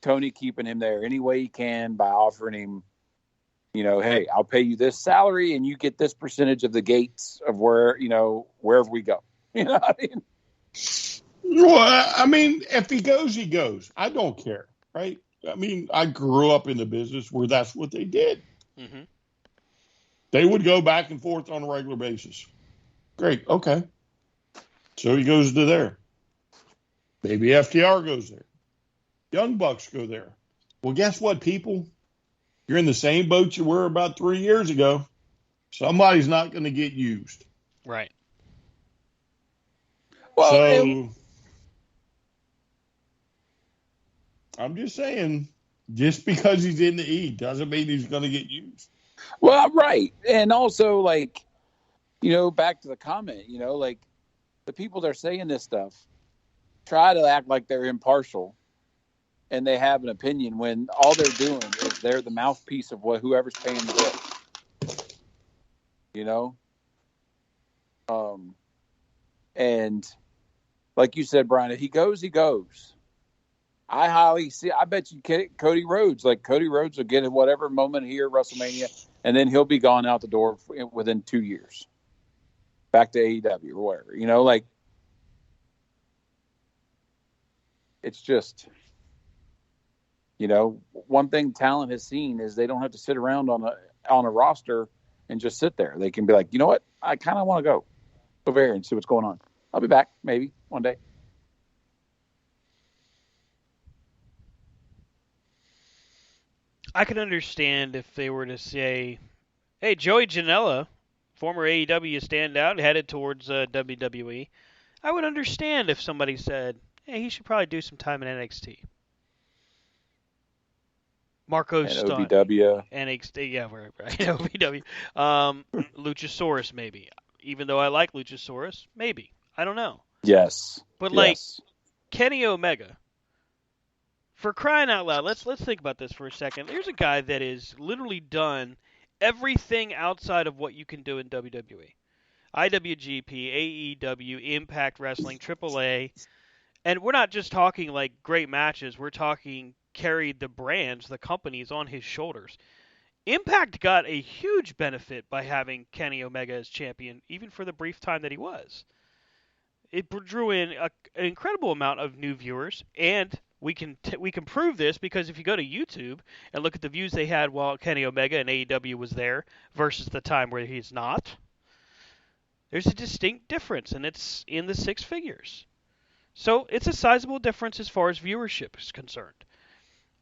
Tony keeping him there any way he can by offering him, hey, I'll pay you this salary and you get this percentage of the gates of wherever we go. You know what I mean? Well, I mean, if he goes, he goes. I don't care, right? I mean, I grew up in the business where that's what they did. Mm-hmm. They would go back and forth on a regular basis. Great, okay. So he goes to there. Maybe FTR goes there. Young Bucks go there. Well, guess what, people? You're in the same boat you were about 3 years ago. Somebody's not going to get used. Right. Well, So I'm just saying, just because he's in the E doesn't mean he's going to get used. well, right. And also, back to the comment, the people that are saying this stuff try to act like they're impartial and they have an opinion when all they're doing is they're the mouthpiece of whoever's paying the bill. And like you said, Brian, if he goes, he goes. I bet you Cody Rhodes will get at whatever moment here at WrestleMania, and then he'll be gone out the door within 2 years. Back to AEW or whatever. It's just, one thing talent has seen is they don't have to sit around on a roster and just sit there. They can be like, you know what? I kind of want to go over here and see what's going on. I'll be back maybe one day. I can understand if they were to say, hey, Joey Janela, former AEW standout, headed towards WWE. I would understand if somebody said, hey, he should probably do some time in NXT. Marco And Stunt. OVW. NXT, yeah, right. OVW. Luchasaurus, maybe. Even though I like Luchasaurus, maybe. I don't know. Yes. But, yes. Kenny Omega, for crying out loud, let's think about this for a second. There's a guy that has literally done everything outside of what you can do in WWE. IWGP, AEW, Impact Wrestling, AAA. And we're not just talking great matches. We're talking carried the brands, the companies on his shoulders. Impact got a huge benefit by having Kenny Omega as champion, even for the brief time that he was. It drew in an incredible amount of new viewers, and we can prove this because if you go to YouTube and look at the views they had while Kenny Omega and AEW was there versus the time where he's not, there's a distinct difference, and it's in the six figures. So it's a sizable difference as far as viewership is concerned.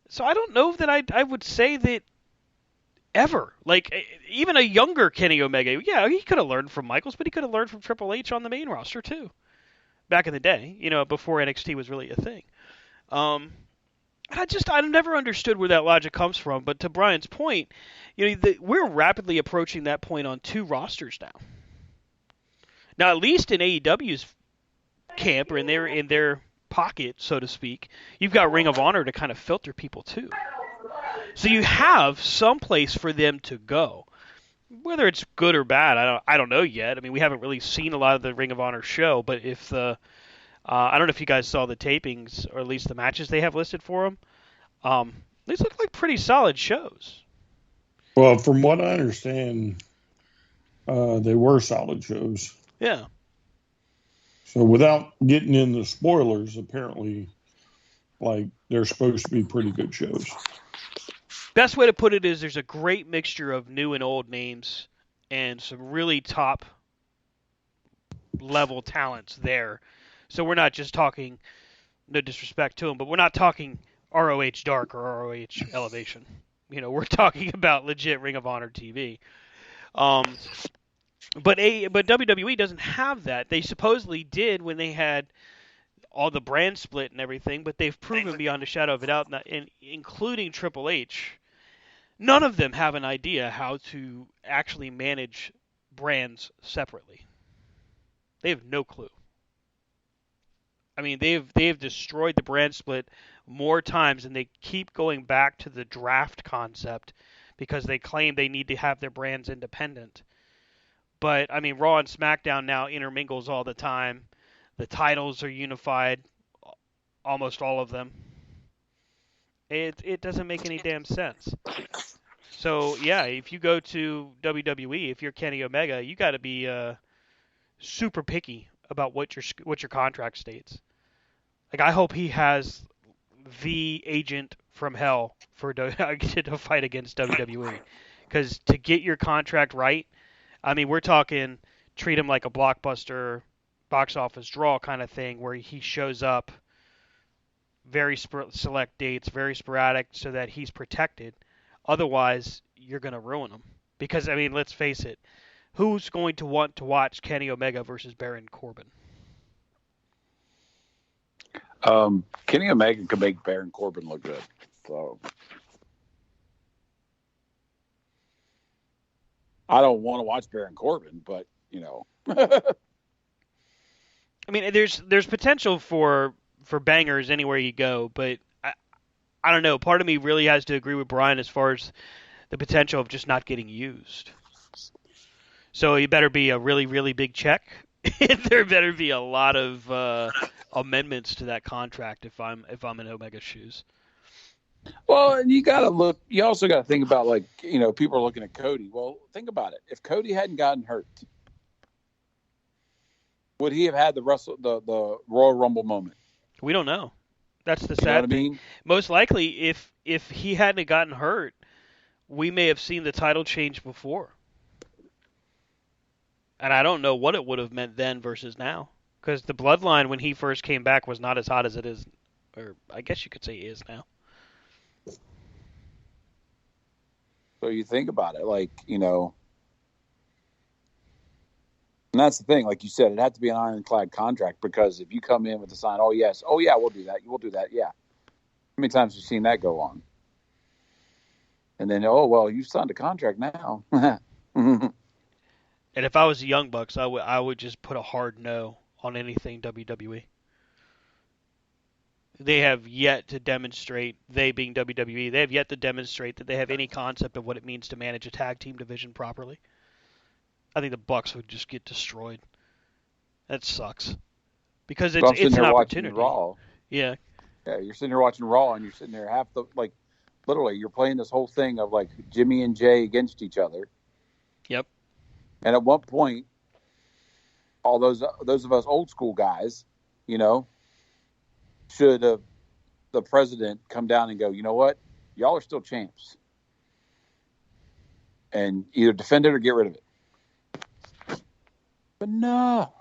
So I don't know that I would say that ever. Like, even a younger Kenny Omega, yeah, he could have learned from Michaels, but he could have learned from Triple H on the main roster too. Back in the day, before NXT was really a thing. Um, I've never understood where that logic comes from. But to Brian's point, we're rapidly approaching that point on 2 rosters now. Now, at least in AEW's camp or in their pocket, so to speak, you've got Ring of Honor to kind of filter people too. So you have some place for them to go. Whether it's good or bad, I don't know yet. I mean, we haven't really seen a lot of the Ring of Honor show, but if I don't know if you guys saw the tapings or at least the matches they have listed for them. These look like pretty solid shows. Well, from what I understand, they were solid shows. Yeah. So without getting into spoilers, apparently, like, they're supposed to be pretty good shows. Best way to put it is there's a great mixture of new and old names and some really top level talents there. So we're not just talking, no disrespect to them, but we're not talking ROH Dark or ROH Elevation. We're talking about legit Ring of Honor TV. But WWE doesn't have that. They supposedly did when they had all the brand split and everything, but they've proven beyond a shadow of a doubt, including Triple H, none of them have an idea how to actually manage brands separately. They have no clue. I mean, they've destroyed the brand split more times, and they keep going back to the draft concept because they claim they need to have their brands independent. But I mean, Raw and SmackDown now intermingles all the time. The titles are unified, almost all of them. It doesn't make any damn sense. So yeah, if you go to WWE, if you're Kenny Omega, you got to be super picky about what your contract states. Like, I hope he has the agent from hell to fight against WWE, because to get your contract right, I mean, we're talking treat him like a blockbuster, box office draw kind of thing, where he shows up very select dates, very sporadic, so that he's protected. Otherwise, you're going to ruin him. Because, I mean, let's face it, who's going to want to watch Kenny Omega versus Baron Corbin? Kenny Omega could make Baron Corbin look good. So I don't want to watch Baron Corbin, but I mean, there's potential for bangers anywhere you go, but I don't know. Part of me really has to agree with Brian as far as the potential of just not getting used. So you better be a really, really big check. There better be a lot of amendments to that contract if I'm in Omega's shoes. Well, and you got to look. You also got to think about, like, people are looking at Cody. Well, think about it. If Cody hadn't gotten hurt, would he have had the Royal Rumble moment? We don't know. That's the You know sad what I thing. mean? Most likely, if he hadn't gotten hurt, we may have seen the title change before. And I don't know what it would have meant then versus now. Because the Bloodline, when he first came back, was not as hot as it is, or I guess you could say is now. So you think about it, like, and that's the thing. Like you said, it had to be an ironclad contract, because if you come in with the sign, oh yeah, we'll do that, yeah. How many times have you seen that go on? And then, oh well, you signed a contract now. And if I was the Young Bucks, I would just put a hard no on anything WWE. They have yet to demonstrate, they being WWE, they have yet to demonstrate that they have any concept of what it means to manage a tag team division properly. I think the Bucks would just get destroyed. That sucks. Because So I'm sitting it's an here watching opportunity. Raw. Yeah. Yeah, you're sitting here watching Raw, and you're sitting there literally, you're playing this whole thing of, like, Jimmy and Jay against each other. Yep. And at one point, all those of us old school guys, should have the president come down and go, you know what? Y'all are still champs. And either defend it or get rid of it. But no.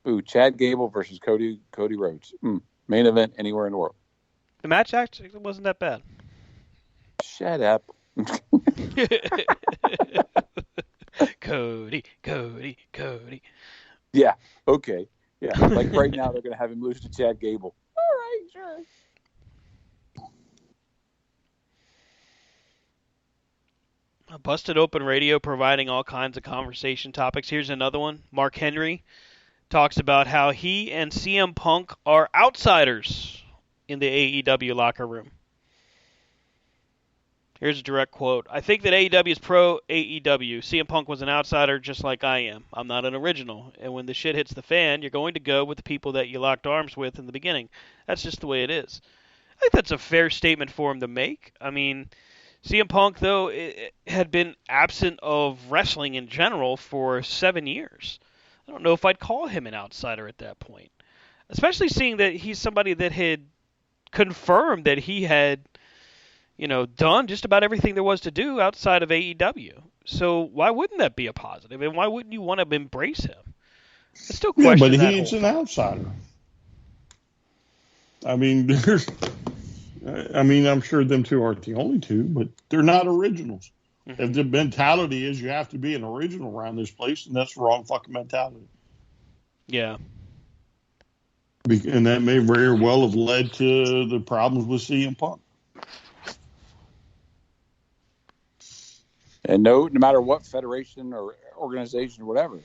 Ooh, Chad Gable versus Cody Rhodes. Main event anywhere in the world. The match actually wasn't that bad. Shut up. Cody. Yeah, okay. Yeah, like right now they're going to have him lose to Chad Gable. All right, sure. Busted Open Radio providing all kinds of conversation topics. Here's another one. Mark Henry talks about how he and CM Punk are outsiders in the AEW locker room. Here's a direct quote. I think that AEW is pro AEW. CM Punk was an outsider just like I am. I'm not an original. And when the shit hits the fan, you're going to go with the people that you locked arms with in the beginning. That's just the way it is. I think that's a fair statement for him to make. I mean, CM Punk, though, had been absent of wrestling in general for 7 years. I don't know if I'd call him an outsider at that point. Especially seeing that he's somebody that had confirmed that he had done just about everything there was to do outside of AEW. So why wouldn't that be a positive? And why wouldn't you want to embrace him? I still question that. Yeah, but he's an outsider. I mean, I'm sure them two aren't the only two, but they're not originals. Mm-hmm. If the mentality is you have to be an original around this place, and that's the wrong fucking mentality. Yeah. And that may very well have led to the problems with CM Punk. And no matter what federation or organization or whatever,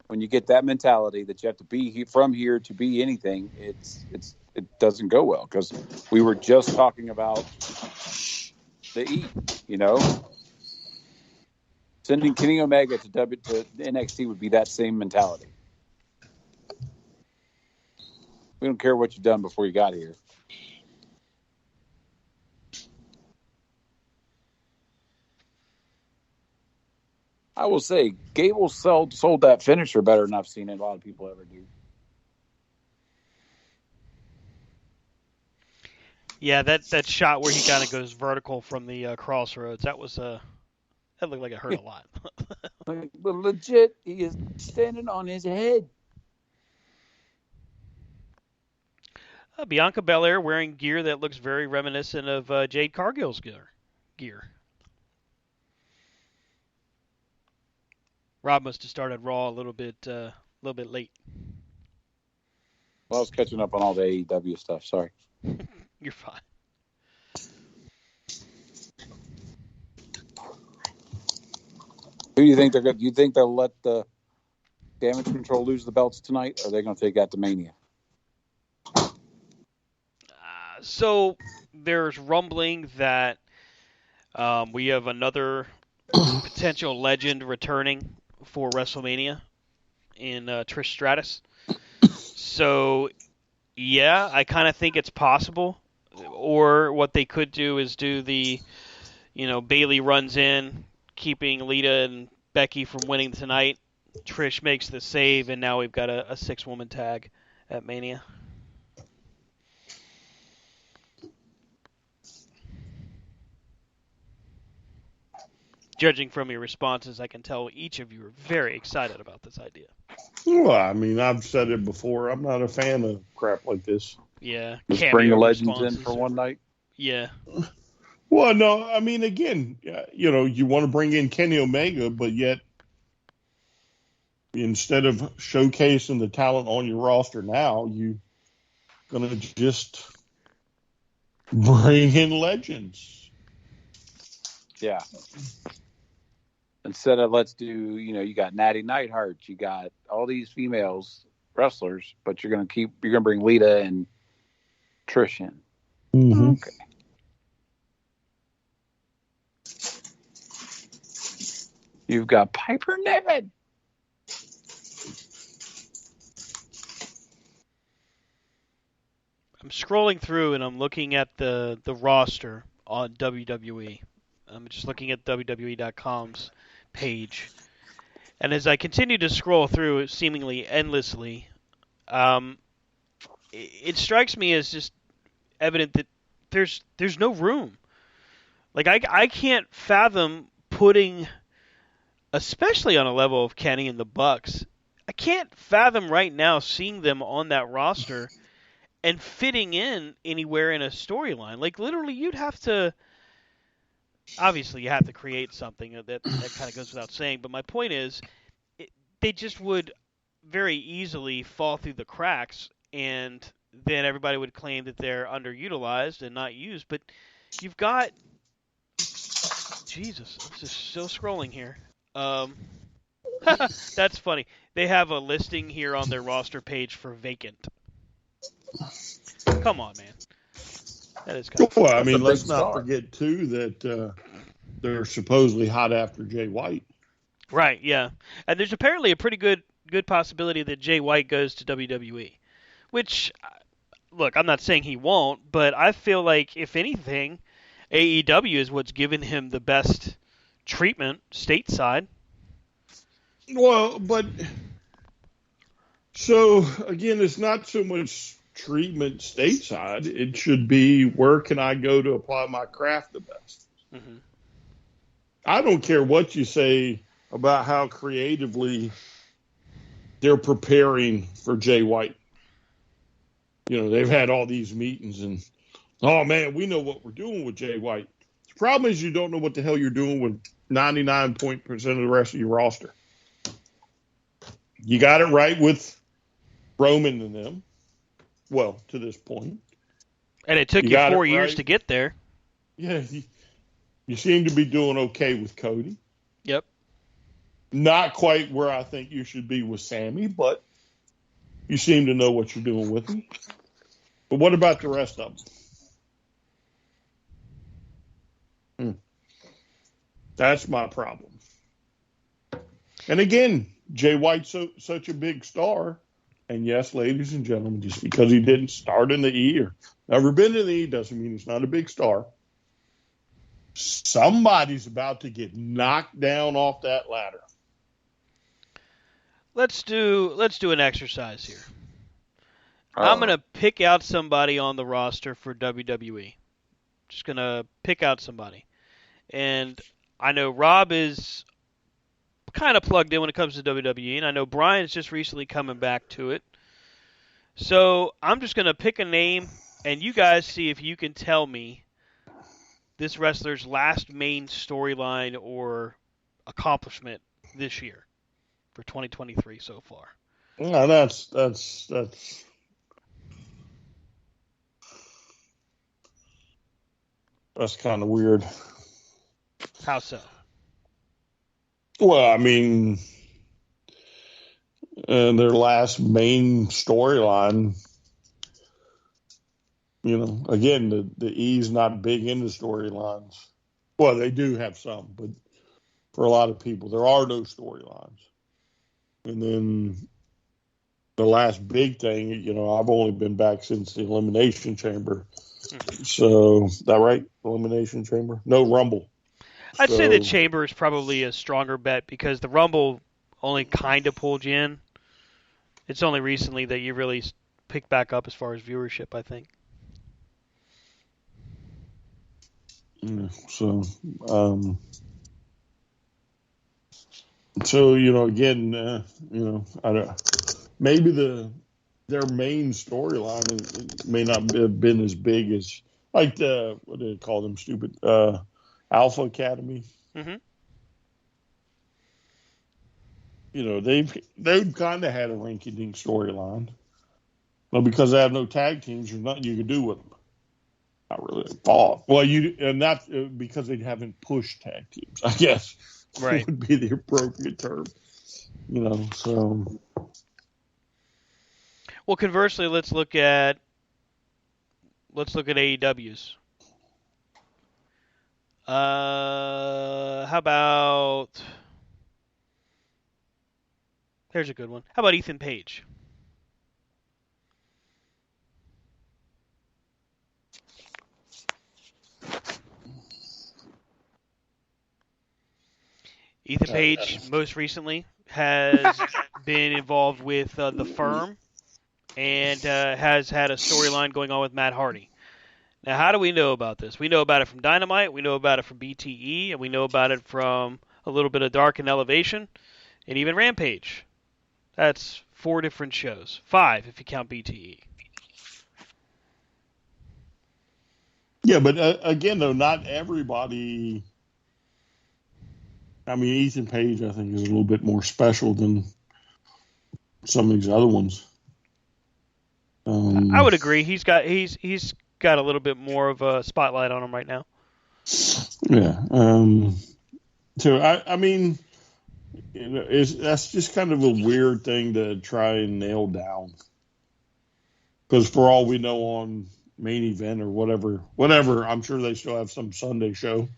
when you get that mentality that you have to be from here to be anything, it doesn't go well, because we were just talking about the E. Sending Kenny Omega to NXT would be that same mentality. We don't care what you've done before you got here. I will say, Gable sold that finisher better than I've seen a lot of people ever do. Yeah, that shot where he kind of goes vertical from the crossroads, that looked like it hurt a lot. But legit, he is standing on his head. Bianca Belair wearing gear that looks very reminiscent of Jade Cargill's gear. Rob must have started Raw a little bit late. Well, I was catching up on all the AEW stuff. Sorry. You're fine. Who do you think they're going? Do you think they'll let the Damage Control lose the belts tonight, or are they going to take that to Mania? So there's rumbling that we have another potential legend returning for WrestleMania in Trish Stratus. So, yeah, I kind of think it's possible. Or what they could do is do the, Bayley runs in, keeping Lita and Becky from winning tonight. Trish makes the save, and now we've got a 6-woman tag at Mania. Judging from your responses, I can tell each of you are very excited about this idea. Well, I mean, I've said it before. I'm not a fan of crap like this. Yeah. Just bring the legends in for one night? Yeah. Well, no, I mean, again, you want to bring in Kenny Omega, but yet instead of showcasing the talent on your roster now, you're going to just bring in legends. Yeah. Instead of let's do, you got Natty Neidhart, you got all these females wrestlers, but you're going to bring Lita and Trish in. Mm-hmm. Okay. You've got Piper Niven. I'm scrolling through and I'm looking at the roster on WWE. I'm just looking at WWE.com's page. And as I continue to scroll through seemingly endlessly, it strikes me as just evident that there's no room. Like, I can't fathom putting, especially on a level of Kenny and the Bucks, I can't fathom right now seeing them on that roster and fitting in anywhere in a storyline. Like, literally, you'd have to. Obviously, you have to create something that kind of goes without saying. But my point is, they just would very easily fall through the cracks, and then everybody would claim that they're underutilized and not used. But you've got. Jesus, I'm just still scrolling here. That's funny. They have a listing here on their roster page for vacant. Come on, man. That is kind of Well, I That's a mean, big let's not star. forget too that they're supposedly hot after Jay White. right. Yeah, and there's apparently a pretty good possibility that Jay White goes to WWE. Which, look, I'm not saying he won't, but I feel like if anything, AEW is what's given him the best treatment stateside. Well, but so again, it's not so much treatment stateside. It should be where can I go to apply my craft the best. Mm-hmm. I don't care what you say about how creatively they're preparing for Jay White. You know, they've had all these meetings and, oh man, we know what we're doing with Jay White. The problem is you don't know what the hell you're doing with 99% of the rest of your roster. You got it right with Roman and them. Well, to this point. And it took you 4 years to get there. Yeah, you seem to be doing okay with Cody. Yep. Not quite where I think you should be with Sammy, but you seem to know what you're doing with him. But what about the rest of them? That's my problem. And again, Jay White's such a big star. And yes, ladies and gentlemen, just because he didn't start in the E or never been in the E doesn't mean he's not a big star. Somebody's about to get knocked down off that ladder. Let's do an exercise here. I'm going to pick out somebody on the roster for WWE. Just going to pick out somebody. And I know Rob is kind of plugged in when it comes to WWE, and I know Brian's just recently coming back to it. So I'm just going to pick a name, and you guys see if you can tell me this wrestler's last main storyline or accomplishment this year for 2023 so far. No, that's kind of weird. How so? Well, I mean, their last main storyline, you know, again, the E's not big into storylines. Well, they do have some, but for a lot of people, there are no storylines. And then the last big thing, you know, I've only been back since the Elimination Chamber. So, is that right? Elimination Chamber? No, Rumble. I'd say the Chamber is probably a stronger bet because the Rumble only kind of pulled you in. It's only recently that you really picked back up as far as viewership, I think. Yeah, so you know, again, you know, I don't. Maybe their main storyline may not have been as big as like the what do they call them? Stupid Alpha Academy. Mm-hmm. You know, they've kind of had a rinky-dink storyline, but because they have no tag teams, there's nothing you can do with them. Not really involved. Well, and that's because they haven't pushed tag teams, I guess. Right. Would be the appropriate term. You know, so. Well, conversely, let's look at AEW's. How about? Here's a good one. How about Ethan Page? Ethan Page, most recently, has been involved with The Firm and has had a storyline going on with Matt Hardy. Now, how do we know about this? We know about it from Dynamite, we know about it from BTE, and we know about it from a little bit of Dark and Elevation, and even Rampage. That's 4 different shows. 5 if you count BTE. Yeah, but again, though, not everybody. I mean, Ethan Page, I think, is a little bit more special than some of these other ones. I would agree. He's got a little bit more of a spotlight on him right now. Yeah. So I mean, that's just kind of a weird thing to try and nail down. Because for all we know, on Main Event or whatever, I'm sure they still have some Sunday show.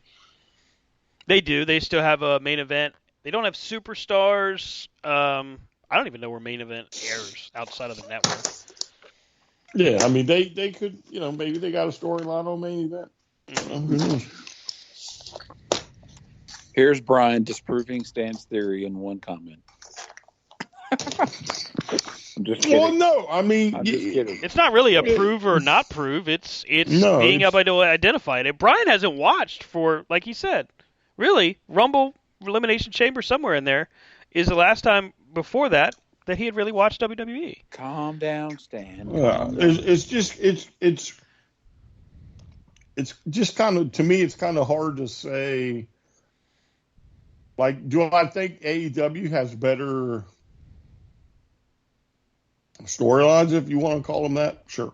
They do. They still have a Main Event. They don't have Superstars. I don't even know where Main Event airs outside of the network. Yeah, I mean, they could, maybe they got a storyline on Main Event. Who knows? Here's Brian disproving Stan's theory in one comment. I'm just kidding. Well, no, I mean, I'm just kidding. It's not really a prove or not prove. It's being able to identify it. Brian hasn't watched for, like he said, really, Rumble, Elimination Chamber, somewhere in there is the last time before that he had really watched WWE. Calm down, Stan. It's just kind of, to me, it's kind of hard to say. Like, do I think AEW has better storylines, if you want to call them that? Sure.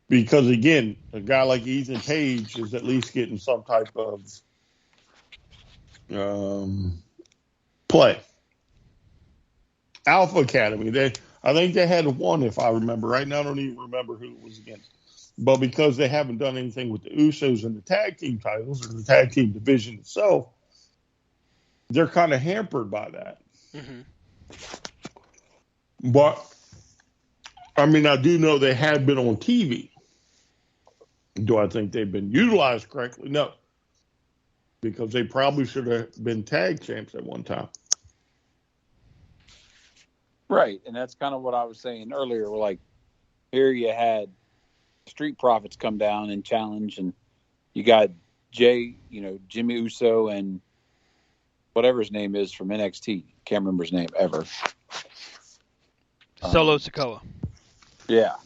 Because, again, a guy like Ethan Page is at least getting some type of play. Alpha Academy, I think they had one, if I remember right now. I don't even remember who it was against. But because they haven't done anything with the Usos and the tag team titles or the tag team division itself, they're kind of hampered by that. Mm-hmm. But, I mean, I do know they have been on TV. Do I think they've been utilized correctly? No. Because they probably should have been tag champs at one time. Right, and that's kind of what I was saying earlier. Like, here you had Street Profits come down and challenge, and you got Jimmy Uso and whatever his name is from NXT. Can't remember his name ever. Solo Sikoa. Yeah.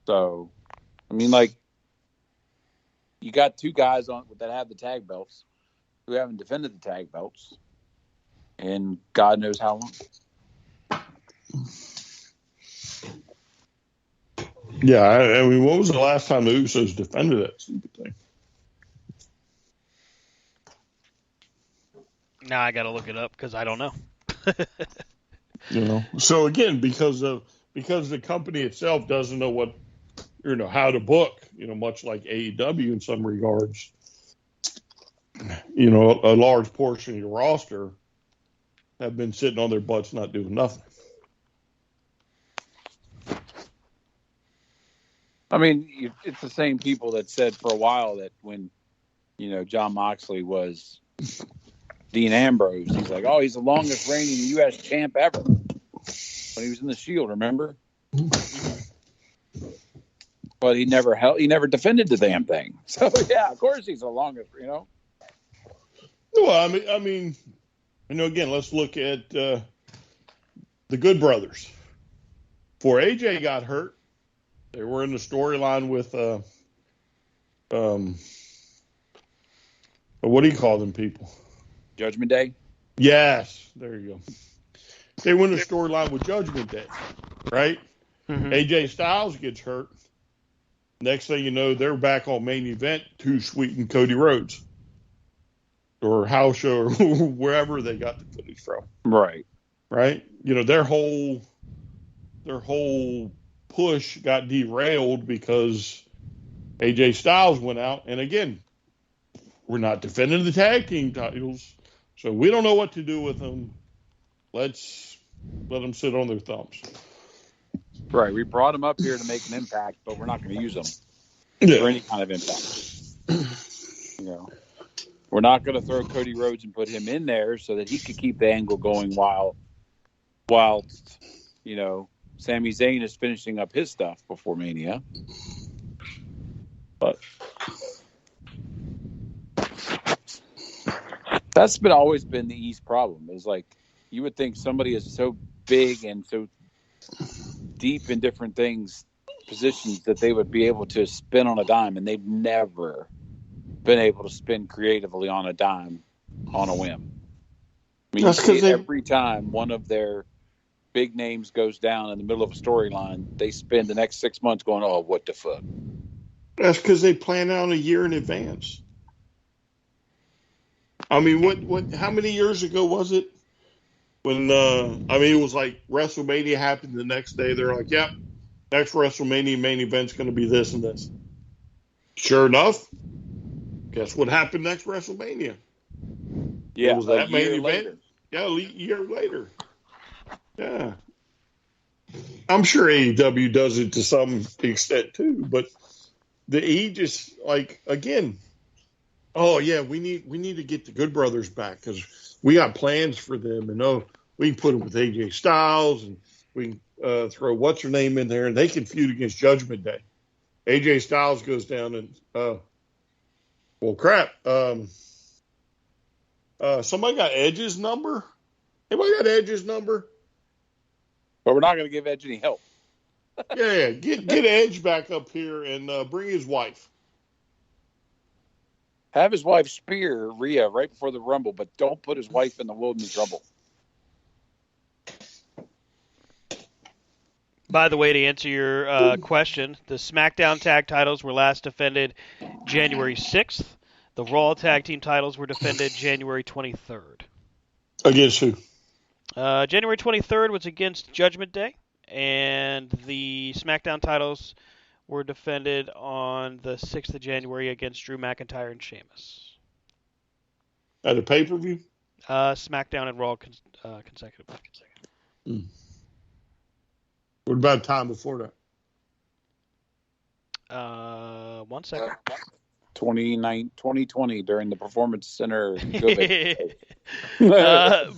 So, I mean, like, you got 2 guys on that have the tag belts who haven't defended the tag belts, and God knows how long. Yeah, I mean, what was the last time the Usos defended that stupid thing? Now I got to look it up because I don't know. So again, because the company itself doesn't know what, how to book, much like AEW in some regards, a large portion of your roster have been sitting on their butts not doing nothing. I mean, it's the same people that said for a while that when, John Moxley was Dean Ambrose, he's like, oh, he's the longest reigning U.S. champ ever. When he was in the Shield, remember? But he never defended the damn thing. So, yeah, of course he's the longest, Well, I mean, again, let's look at the Good Brothers. Before AJ got hurt, they were in the storyline with, what do you call them people? Judgment Day? Yes, there you go. They went a storyline with Judgment Day, right? Mm-hmm. AJ Styles gets hurt. Next thing you know, they're back on Main Event, Too Sweet and Cody Rhodes. Or House Show or wherever they got the footage from. Right. Right? Their whole push got derailed because AJ Styles went out. And again, we're not defending the tag team titles, so we don't know what to do with them. Let's let them sit on their thumbs. Right. We brought them up here to make an impact, but we're not going to use them for any kind of impact. We're not going to throw Cody Rhodes and put him in there so that he could keep the angle going while Sami Zayn is finishing up his stuff before Mania. But that's always been the East problem. Is like you would think somebody is so big and so deep in different things, positions, that they would be able to spin on a dime, and they've never been able to spin creatively on a dime on a whim. I mean, you That's see because it they every time one of their big names goes down in the middle of a storyline. They spend the next 6 months going, "Oh, what the fuck." plan out a year in advance. I mean, what? How many years ago was it when? It was like WrestleMania happened the next day. They're like, "Yep, next WrestleMania main event's going to be this and this." Sure enough, guess what happened next WrestleMania? It Yeah, was a that main year event. later. Yeah, a year later. Yeah, I'm sure AEW does it to some extent too, but he just like again. Oh yeah, we need to get the Good Brothers back because we got plans for them, and we can put them with AJ Styles, and we can throw what's her name in there, and they can feud against Judgment Day. AJ Styles goes down, and well, crap. Somebody got Edge's number. Anybody got Edge's number? But we're not going to give Edge any help. Yeah. Get Edge back up here and bring his wife. Have his wife spear Rhea right before the Rumble, but don't put his wife in the Wilderness Rumble. By the way, to answer your question, the SmackDown tag titles were last defended January 6th. The Raw tag team titles were defended January 23rd. Against who? January 23rd was against Judgment Day, and the SmackDown titles were defended on the 6th of January against Drew McIntyre and Sheamus. At a pay-per-view? SmackDown and Raw consecutively. What about time before that? 1 second. 2020 during the Performance Center.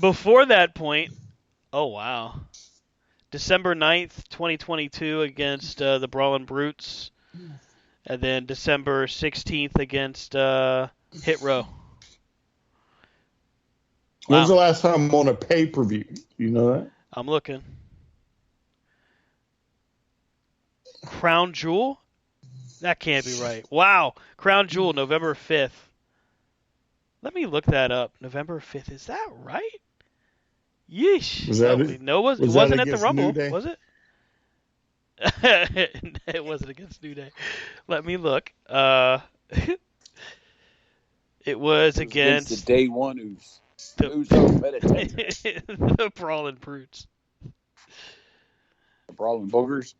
Before that point, oh wow. December 9th, 2022 against the Brawling Brutes. And then December 16th against Hit Row. Wow. When's the last time on a pay-per-view? You know that? I'm looking. Crown Jewel? That can't be right. Wow. Crown Jewel, November 5th. Let me look that up. November 5th. Is that right? Yeesh. Was that it? No, it wasn't at the Rumble, was it? It wasn't against New Day. Let me look. It was against the day one Oos. The Brawling Brutes. The Brawling Boogers.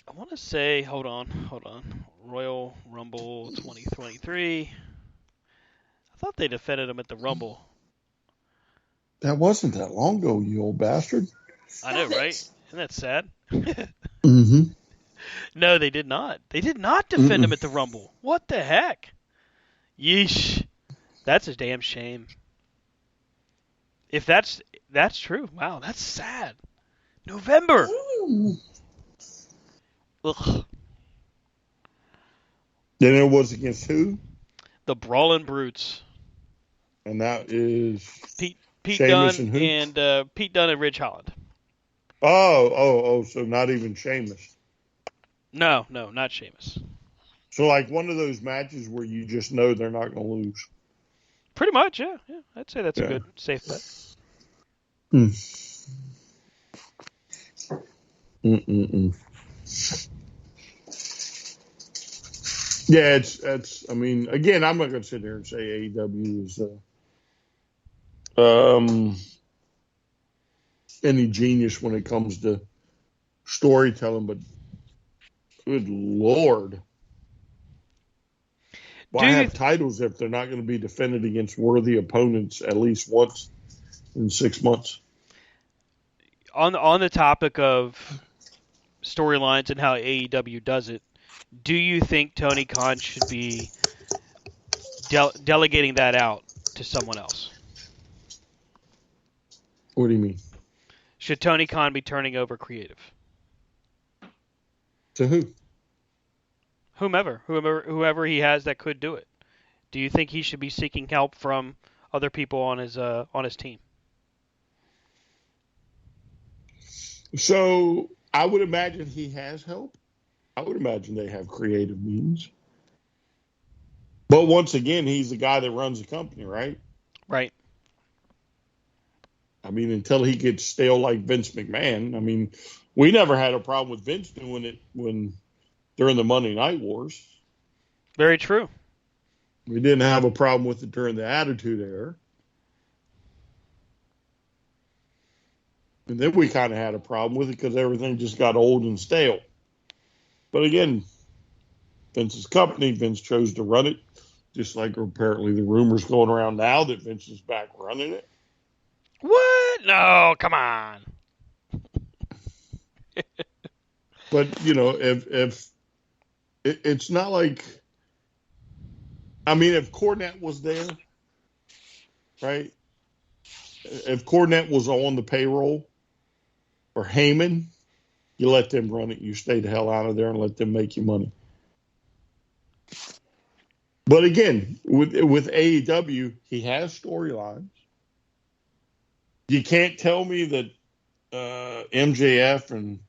I want to say, hold on. Royal Rumble 2023. I thought they defended him at the Rumble. That wasn't that long ago, you old bastard. I know, right? Isn't that sad? Mm-hmm. No, they did not. They did not defend him at the Rumble. What the heck? Yeesh. That's a damn shame. If that's true, wow, that's sad. November. Ugh. Then it was against who? The Brawling Brutes. And that is Pete Sheamus Dunne and Pete Dunne and Ridge Holland. Oh, so not even Sheamus. No, not Sheamus. So like one of those matches where you just know they're not going to lose. Pretty much, yeah. I'd say that's a good, safe bet. Yeah, it's. I mean, again, I'm not going to sit there and say AEW is any genius when it comes to storytelling, but good Lord. Why have titles if they're not going to be defended against worthy opponents at least once in 6 months? On the topic of storylines and how AEW does it, do you think Tony Khan should be delegating that out to someone else? What do you mean? Should Tony Khan be turning over creative? To who? Whoever he has that could do it. Do you think he should be seeking help from other people on his team. So I would imagine he has help. I would imagine they have creative means. But once again, he's the guy that runs the company, right? Right. I mean, until he gets stale like Vince McMahon. I mean, we never had a problem with Vince doing it when during the Monday Night Wars. Very true. We didn't have a problem with it during the Attitude Era. And then we kind of had a problem with it because everything just got old and stale. But again, Vince's company, Vince chose to run it, just like apparently the rumors going around now that Vince is back running it. What? No, come on. But, you know, if it's not like, I mean, if Cornette was there, right? If Cornette was on the payroll or Heyman, you let them run it. You stay the hell out of there and let them make you money. But again, with AEW, he has storylines. You can't tell me that MJF and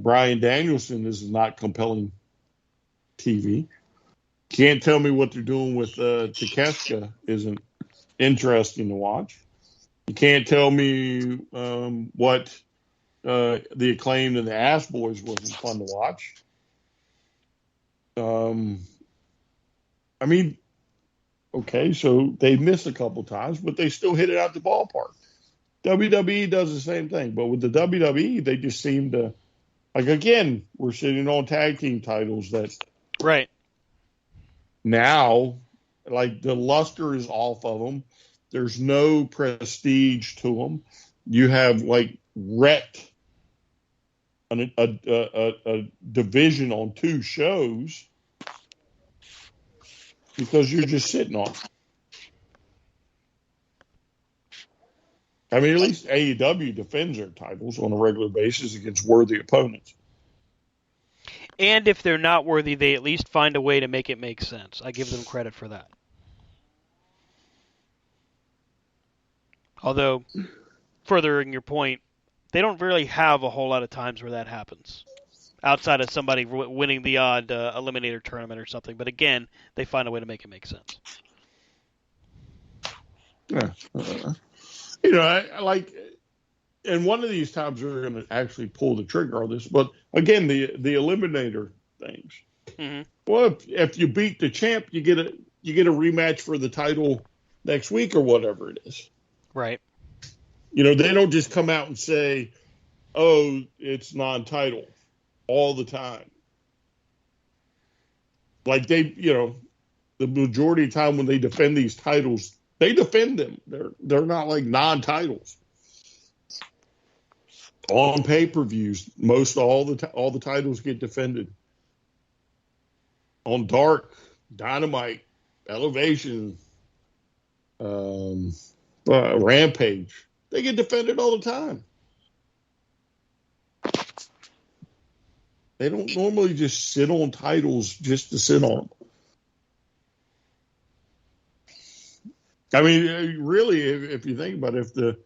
Bryan Danielson is not compelling TV. Can't tell me what they're doing with Takeshita isn't interesting to watch. You can't tell me what the Acclaimed and the Ass Boys wasn't fun to watch. I mean, okay, so they missed a couple times, but they still hit it out the ballpark. WWE does the same thing, but with the WWE, they just seem to, like, again, we're sitting on tag team titles that Right. now, like, the luster is off of them. There's no prestige to them. You have, like, wrecked a division on 2 shows because you're just sitting on it. I mean, at least AEW defends their titles on a regular basis against worthy opponents. And if they're not worthy, they at least find a way to make it make sense. I give them credit for that. Although, furthering your point, they don't really have a whole lot of times where that happens. Outside of somebody winning the odd eliminator tournament or something. But again, they find a way to make it make sense. Yeah. You know, I like, and one of these times we're going to actually pull the trigger on this. But again, the eliminator things. Mm-hmm. Well, if you beat the champ, you get a rematch for the title next week or whatever it is. Right. You know, they don't just come out and say, "Oh, it's non-title," all the time. Like they, you know, the majority of the time when they defend these titles, they defend them. They're not like non-titles. On pay-per-views, most all the titles get defended. On Dark, Dynamite, Elevation, Rampage, they get defended all the time. They don't normally just sit on titles just to sit on them. I mean, really, if you think about it, if the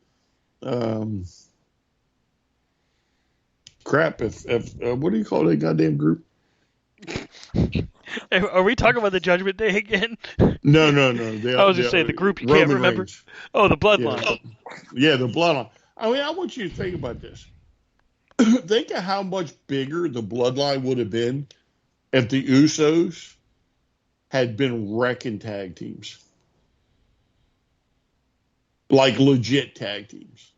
what do you call that goddamn group? Are we talking about the Judgment Day again? No. I was just saying the group you can't remember. Reigns. Oh, the Bloodline. Yeah, the Bloodline. I mean, I want you to think about this. Think of how much bigger the Bloodline would have been if the Usos had been wrecking tag teams. Like legit tag teams.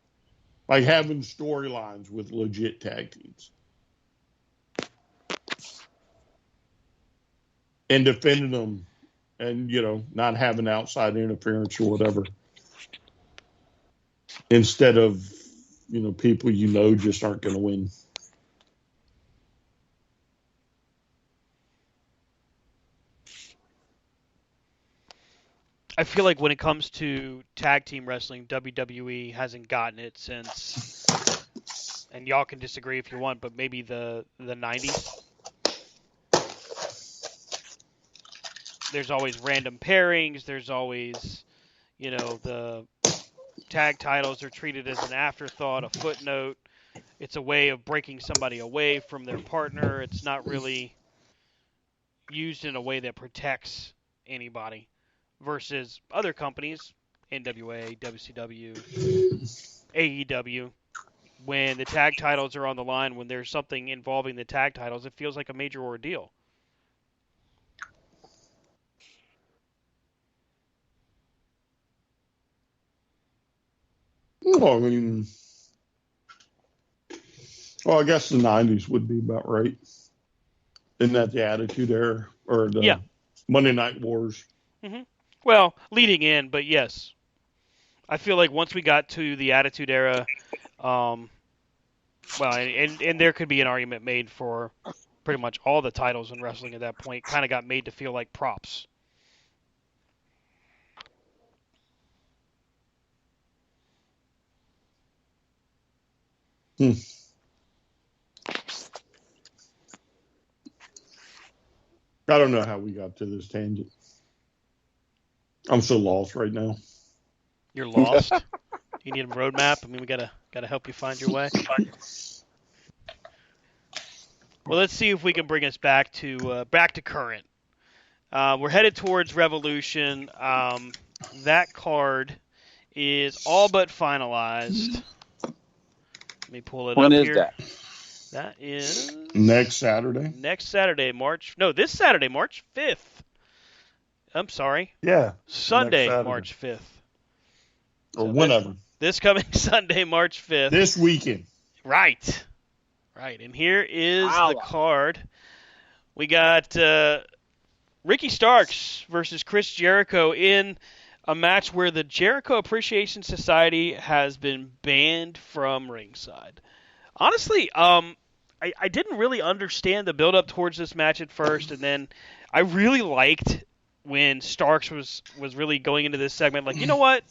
Like having storylines with legit tag teams. And defending them and, you know, not having outside interference or whatever. Instead of, you know, people you know just aren't going to win. I feel like when it comes to tag team wrestling, WWE hasn't gotten it since, and y'all can disagree if you want, but maybe the 90s. There's always random pairings. There's always, the tag titles are treated as an afterthought, a footnote. It's a way of breaking somebody away from their partner. It's not really used in a way that protects anybody versus other companies, NWA, WCW, AEW. When the tag titles are on the line, when there's something involving the tag titles, it feels like a major ordeal. Well, I guess the 90s would be about right. Isn't that the Attitude Era or the Monday Night Wars? Mm-hmm. Well, leading in, but yes. I feel like once we got to the Attitude Era, and there could be an argument made for pretty much all the titles in wrestling at that point kind of got made to feel like props. I don't know how we got to this tangent. I'm so lost right now. You're lost? You need a roadmap? I mean, we gotta help you find your way. Well, let's see if we can bring us back to current. We're headed towards Revolution. That card is all but finalized. Let me pull it When up is here. that? That is next Saturday. This Saturday, March 5th. I'm sorry. Yeah. Sunday, March 5th. Or whenever. This coming Sunday, March 5th. This weekend. Right. And here is the card. We got Ricky Starks versus Chris Jericho in a match where the Jericho Appreciation Society has been banned from ringside. Honestly, I didn't really understand the build-up towards this match at first, and then I really liked when Starks was really going into this segment, like, you know what?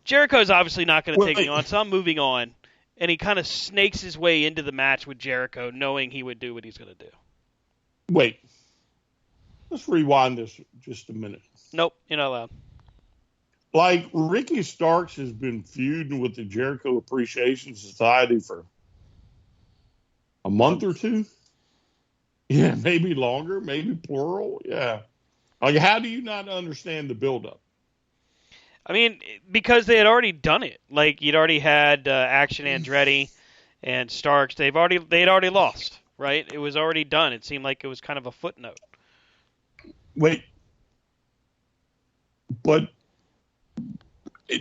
Jericho's obviously not going to take me on, so I'm moving on. And he kind of snakes his way into the match with Jericho, knowing he would do what he's going to do. Wait. Let's rewind this just a minute. Nope, you're not allowed. Like, Ricky Starks has been feuding with the Jericho Appreciation Society for a month or two? Yeah, maybe longer, maybe plural. Yeah. Like, how do you not understand the buildup? I mean, because they had already done it. Like, you'd already had Action Andretti and Starks. They'd already lost, right? It was already done. It seemed like it was kind of a footnote. Wait. But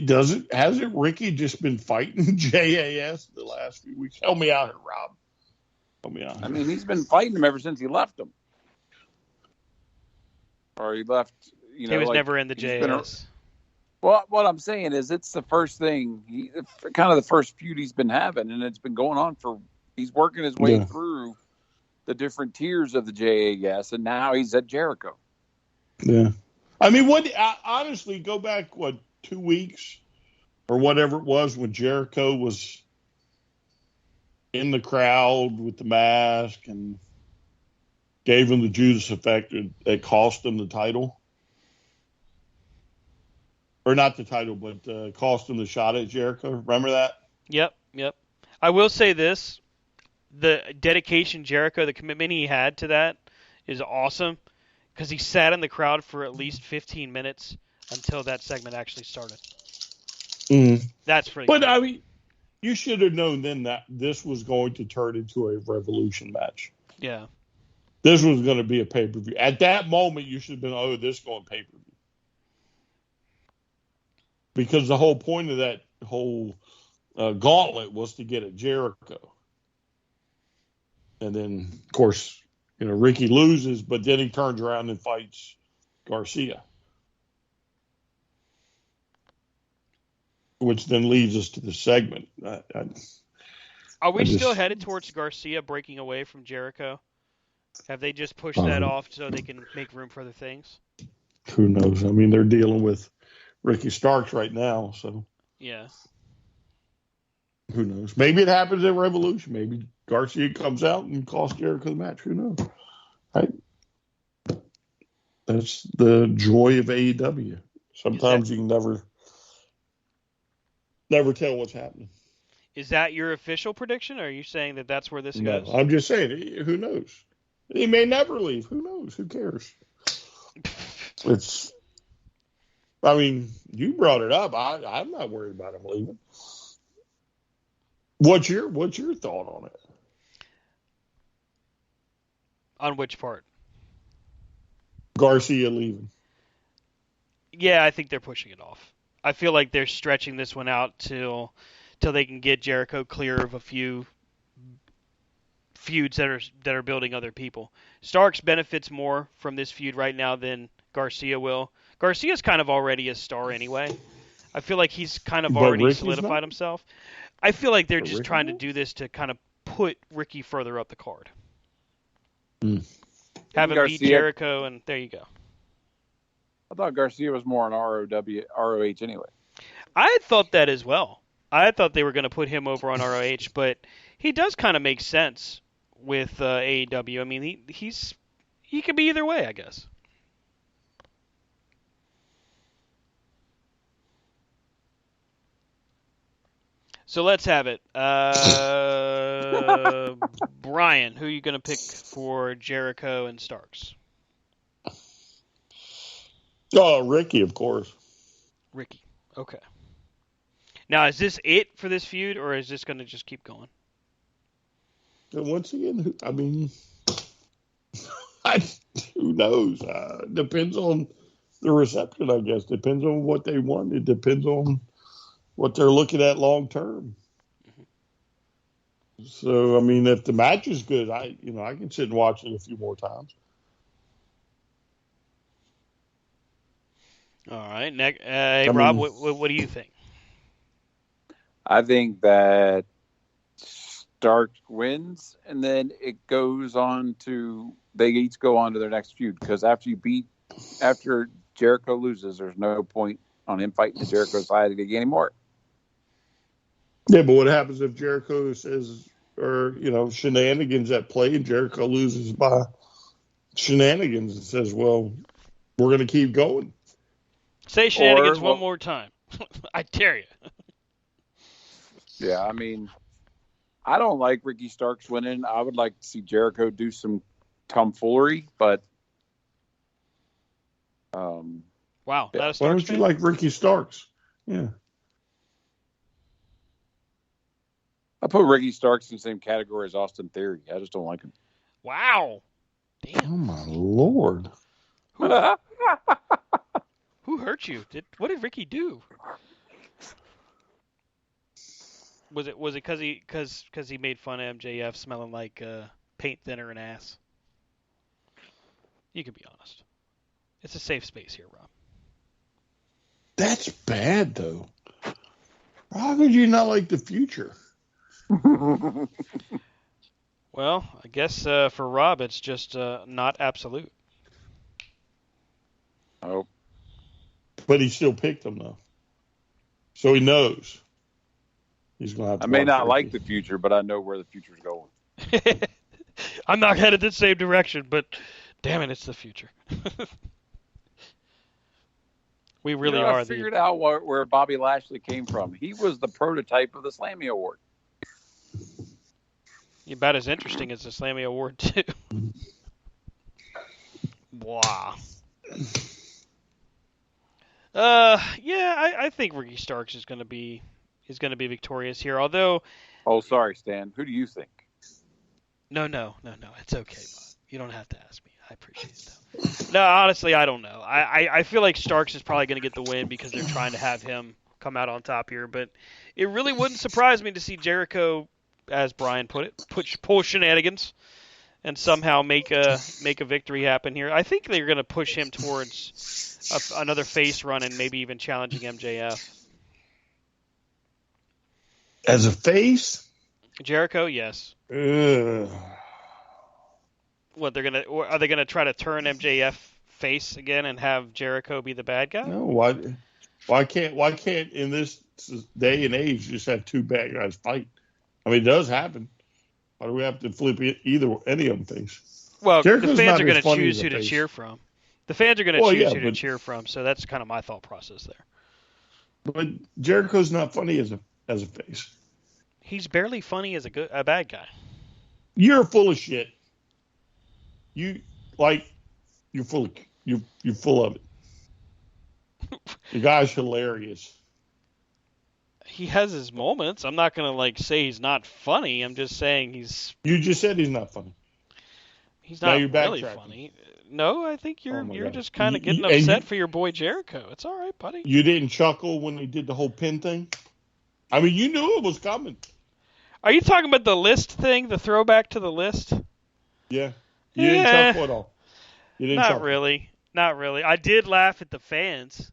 hasn't Ricky just been fighting JAS the last few weeks? Help me out here, Rob. Help me out here. I mean, he's been fighting him ever since he left him. Or he left, he was never in the JAS. Well, what I'm saying is it's the first thing, kind of the first feud he's been having, and it's been going on he's working his way through the different tiers of the JAS, and now he's at Jericho. Yeah. I mean, honestly, go back, 2 weeks or whatever it was when Jericho was in the crowd with the mask and gave him the Judas effect that cost him the title. Or not the title, but cost him the shot at Jericho. Remember that? Yep. I will say this. The dedication Jericho, the commitment he had to that is awesome because he sat in the crowd for at least 15 minutes until that segment actually started. Mm-hmm. That's pretty cool. I mean, you should have known then that this was going to turn into a Revolution match. Yeah. This was going to be a pay-per-view. At that moment, you should have been, this is going pay-per-view. Because the whole point of that whole gauntlet was to get at Jericho. And then, of course, Ricky loses, but then he turns around and fights Garcia. Which then leads us to the segment. Are we still headed towards Garcia breaking away from Jericho? Have they just pushed that off so they can make room for other things? Who knows? I mean, they're dealing with Ricky Starks right now, so. Yeah. Who knows? Maybe it happens at Revolution. Maybe Garcia comes out and costs Jericho the match. Who knows? Right? That's the joy of AEW. Sometimes you can never Never tell what's happening. Is that your official prediction, or are you saying that that's where this No, goes? I'm just saying. Who knows? He may never leave. Who knows? Who cares? It's. I mean, you brought it up. I'm not worried about him leaving. What's your thought on it? On which part? Garcia leaving. Yeah, I think they're pushing it off. I feel like they're stretching this one out till they can get Jericho clear of a few feuds that are building other people. Starks benefits more from this feud right now than Garcia will. Garcia's kind of already a star anyway. I feel like he's kind of But already Ricky's solidified not. himself. I feel like they're But just Ricky trying to not? do this to kind of put Ricky further up the card. Mm. Have him beat Garcia, Jericho, and there you go. I thought Garcia was more on ROH anyway. I thought that as well. I thought they were going to put him over on ROH, but he does kind of make sense with AEW. I mean, he could be either way, I guess. So let's have it. Brian, who are you going to pick for Jericho and Starks? Oh, Ricky, of course. Ricky. Okay. Now, is this it for this feud, or is this going to just keep going? And once again, I mean, who knows? Depends on the reception, I guess. Depends on what they want. It depends on what they're looking at long term. So, I mean, if the match is good, I can sit and watch it a few more times. All right. Rob, what do you think? I think that Stark wins, and then it goes on to they each go on to their next feud because after Jericho loses, there's no point on him fighting the Jericho side anymore. Yeah, but what happens if Jericho says, or shenanigans at play, and Jericho loses by shenanigans and says, "Well, we're going to keep going." Say shenanigans one more time. I dare you. Yeah, I mean, I don't like Ricky Starks winning. I would like to see Jericho do some tomfoolery, but wow, yeah. not a Why Starks don't you fan? like Ricky Starks? Yeah. I put Ricky Starks in the same category as Austin Theory. I just don't like him. Wow. Oh Damn. my Lord. Who hurt you? What did Ricky do? Was it because he made fun of MJF smelling like paint thinner and ass? You can be honest. It's a safe space here, Rob. That's bad, though. How could you not like the Future? Well, I guess for Rob, it's just not absolute. Oh, But he still picked him, though. So he knows. He's going to have to I may watch not Ricky. like the Future, but I know where the Future's going. I'm not headed the same direction, but damn it, it's the future. We really are. I figured out where Bobby Lashley came from. He was the prototype of the Slammy Award. About as interesting as the Slammy Award too. Wow. Yeah, I think Ricky Starks is gonna be victorious here. Although, Oh, sorry, Stan. Who do you think? no, it's okay, Bob. You don't have to ask me. I appreciate it. Though. No, honestly, I don't know. I feel like Starks is probably gonna get the win because they're trying to have him come out on top here. But it really wouldn't surprise me to see Jericho, as Brian put it, pull shenanigans and somehow make a victory happen here. I think they're going to push him towards another face run and maybe even challenging MJF. As a face? Jericho, yes. What are they gonna try to turn MJF face again and have Jericho be the bad guy? No, why can't in this day and age just have two bad guys fight? I mean, it does happen. Why do we have to flip any of them face? Well, Jericho's the fans not are going as to funny choose as a who to face. cheer from. The fans are going to choose who to cheer from, so that's kind of my thought process there. But Jericho's not funny as a face. He's barely funny as a bad guy. You're full of shit. You like you're full of you're full of it. The guy's hilarious. He has his moments. I'm not gonna say he's not funny. I'm just saying You just said he's not funny. he's Now not you're really backtracking. funny. No, I think Oh my you're God. just kind of You- getting and upset you- for your boy Jericho. It's all right, buddy. You didn't chuckle when they did the whole pin thing? I mean, you knew it was coming. Are you talking about the list thing, the throwback to the list? Yeah. You didn't chuckle at all. You didn't Not chuckle. really. Not really. I did laugh at the fans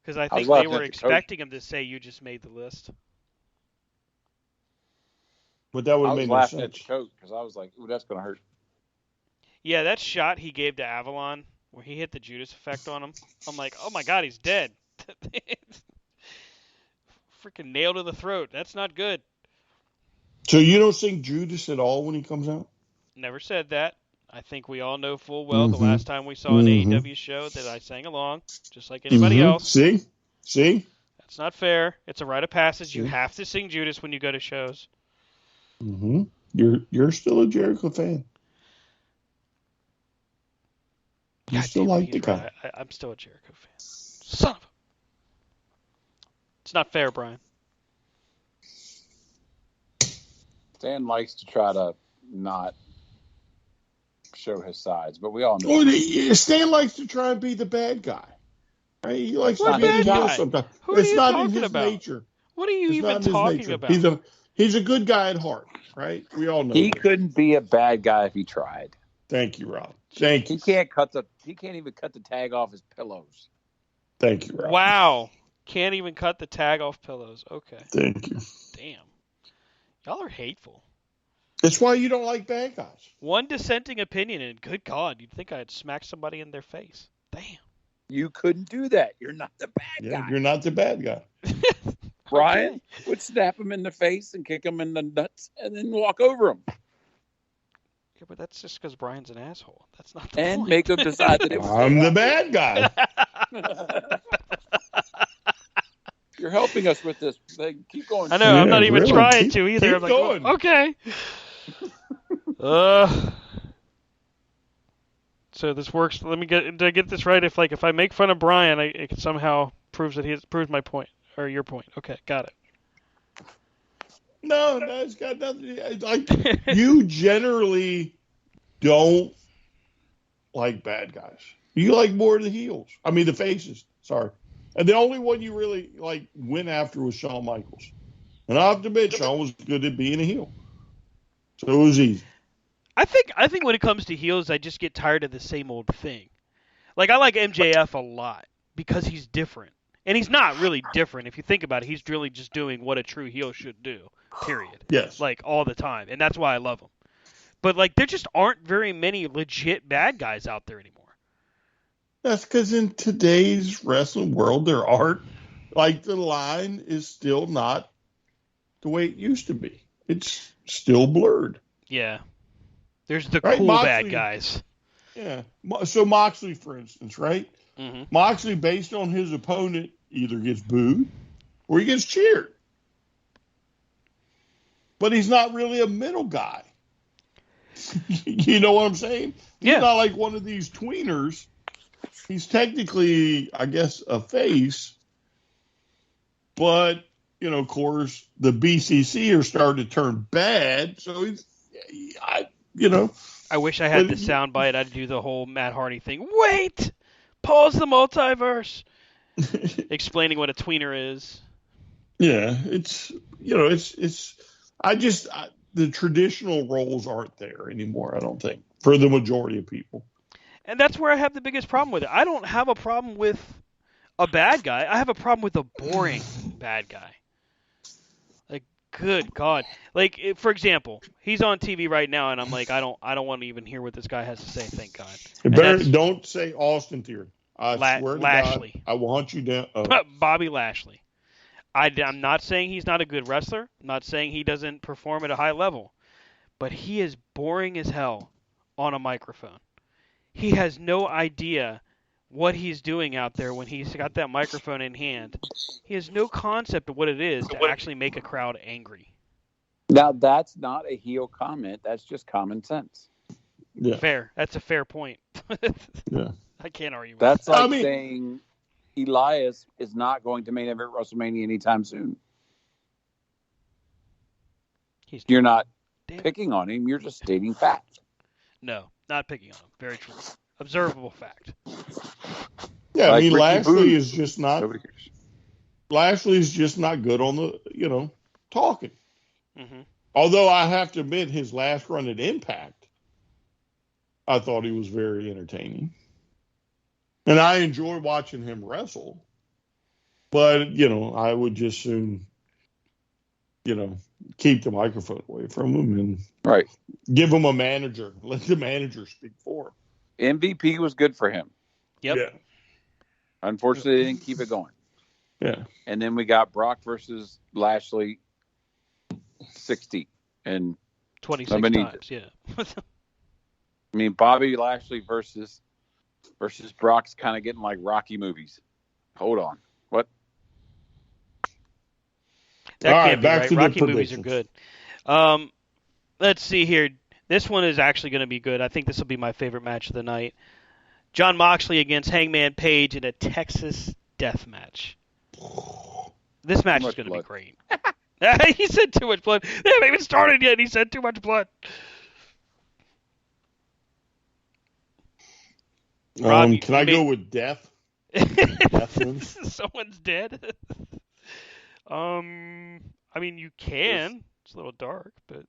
because I I was think they laughing were at the expecting him to say, "You just made the list." But that would I have was made no laughing at sense. the coach because I was like, "Ooh, that's gonna hurt." Yeah, that shot he gave to Avalon where he hit the Judas effect on him. I'm like, oh my God, he's dead. Freaking nail to the throat. That's not good. So you don't sing Judas at all when he comes out? Never said that. I think we all know full well the Mhm. last time we saw an Mhm. AEW show that I sang along, just like anybody else. See? That's not fair. It's a rite of passage. You See? have to sing Judas when you go to shows. Mm-hmm. You're still a Jericho fan. You God still damn it, like the he's guy. right. I'm still a Jericho fan. Son of a... It's not fair, Brian. Stan likes to try to not show his sides, but we all know. Well, Stan likes to try and be the bad guy. Right? He likes What to be bad the heel guy? sometimes. Who are It's you not in talking his about? nature. What are you It's even not in his talking nature. about? He's a good guy at heart, right? We all know He that. couldn't be a bad guy if he tried. Thank you, Rob. Thank you. He can't even cut the tag off his pillows. Thank you, Rob. Wow. Can't even cut the tag off pillows. Okay. Thank you. Damn. Y'all are hateful. That's why you don't like bad guys. One dissenting opinion, and good God, you'd think I'd smack somebody in their face. Damn. You couldn't do that. You're not the bad guy. You're not the bad guy. Brian would snap him in the face and kick him in the nuts and then walk over him. Yeah, but that's just because Brian's an asshole. That's not the And point. make him decide that it was I'm the bad guy. You're helping us with this thing. Keep going. I know, I'm Yeah, not even really. trying to either. Keep I'm like, going. well, okay. So this works. Let me get this right. If I make fun of Brian, it somehow proves my point or your point. Okay, got it. No, it's got nothing. Like you generally don't like bad guys. You like more of the heels. I mean the faces. Sorry. And the only one you really went after was Shawn Michaels. And I have to admit, Shawn was good at being a heel. So it was easy. I think when it comes to heels, I just get tired of the same old thing. Like I like MJF a lot because he's different. And he's not really different. If you think about it, he's really just doing what a true heel should do. Period. Yes. All the time. And that's why I love him. But there just aren't very many legit bad guys out there anymore. That's because in today's wrestling world, there aren't. The line is still not the way it used to be. It's still blurred. Yeah. There's the Right, cool Moxley, bad guys. Yeah. So Moxley, for instance, right? Mm-hmm. Moxley, based on his opponent, either gets booed or he gets cheered. But he's not really a middle guy. You know what I'm saying? He's not like one of these tweeners. He's technically, I guess, a face. But, of course, the BCC are starting to turn bad. So I wish I had the soundbite. I'd do the whole Matt Hardy thing. Wait! Pause the multiverse! Explaining what a tweener is. Yeah, the traditional roles aren't there anymore, I don't think, for the majority of people. And that's where I have the biggest problem with it. I don't have a problem with a bad guy. I have a problem with a boring bad guy. Good God. For example, he's on TV right now, and I'm like, I don't want to even hear what this guy has to say, thank God. Don't say Austin Theory. I swear to Lashley. God, I will hunt you down. Bobby Lashley. I'm not saying he's not a good wrestler. I'm not saying he doesn't perform at a high level. But he is boring as hell on a microphone. He has no idea what he's doing out there when he's got that microphone in hand. He has no concept of what it is to actually make a crowd angry. Now, that's not a heel comment. That's just common sense. Yeah. Fair. That's a fair point. Yeah. I can't argue with That's that. like saying Elias is not going to main event WrestleMania anytime soon. You're not picking on him. You're just stating fact. No, not picking on him. Very true. Observable fact. Yeah, Like I mean, Ricky Lashley Booth. is just not. Lashley's just not good on the, talking. Mm-hmm. Although I have to admit, his last run at Impact, I thought he was very entertaining. And I enjoy watching him wrestle. But, I would just soon, keep the microphone away from him and right. Give him a manager. Let the manager speak for him. MVP was good for him. Yep. Yeah. Unfortunately, they didn't keep it going. Yeah. And then we got Brock versus Lashley 60 and 26 times, yeah. I mean, Bobby Lashley versus Brock's kind of getting like Rocky movies. Hold on. What? That can't be right. Rocky movies are good. Let's see here. This one is actually going to be good. I think this will be my favorite match of the night. Jon Moxley against Hangman Page in a Texas death match. This match is going to be great. He said too much blood. They haven't even started yet. He said too much blood. Rob, can I go with death? Someone's dead. I mean, you can. It's a little dark, but.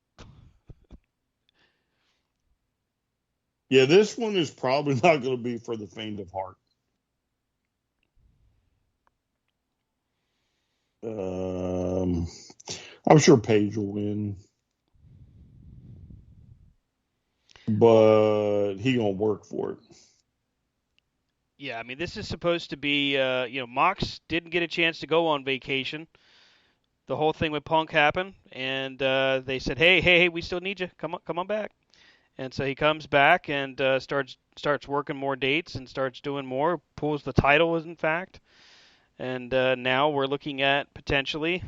Yeah, this one is probably not going to be for the faint of heart. I'm sure Paige will win, but he gonna work for it. Yeah, I mean, this is supposed to be, Mox didn't get a chance to go on vacation. The whole thing with Punk happened, and they said, "Hey, we still need you. Come on back." And so he comes back and starts working more dates and starts doing more. Pulls the title, in fact, and now we're looking at potentially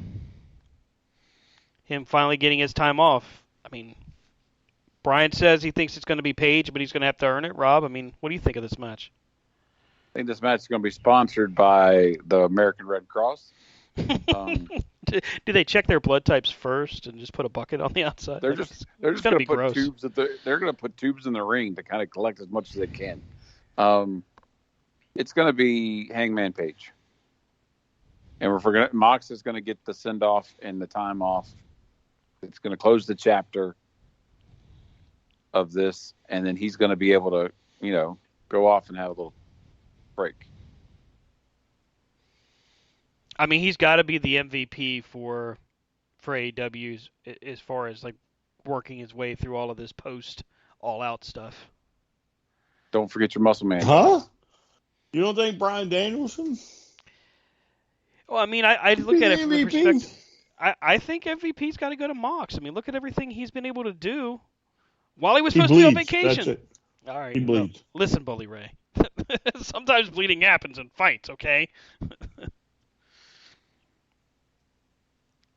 him finally getting his time off. I mean, Brian says he thinks it's going to be Paige, but he's going to have to earn it. Rob, I mean, what do you think of this match? I think this match is going to be sponsored by the American Red Cross. Do they check their blood types first and just put a bucket on the outside? They're just going to put tubes they're going to put tubes in the ring to kind of collect as much as they can. It's going to be Hangman Page, and Mox is going to get the send off and the time off. It's going to close the chapter of this, and then he's going to be able to, go off and have a little break. I mean, he's got to be the MVP for AEW as far as like working his way through all of this post all out stuff. Don't forget your muscle man. Huh? You don't think Bryan Danielson? Well, I mean, I look at it from the perspective. I think MVP's got to go to Mox. I mean, look at everything he's been able to do while he was supposed to be on vacation. That's it. All right. He bleeds. Well, listen, Bully Ray. Sometimes bleeding happens in fights, okay?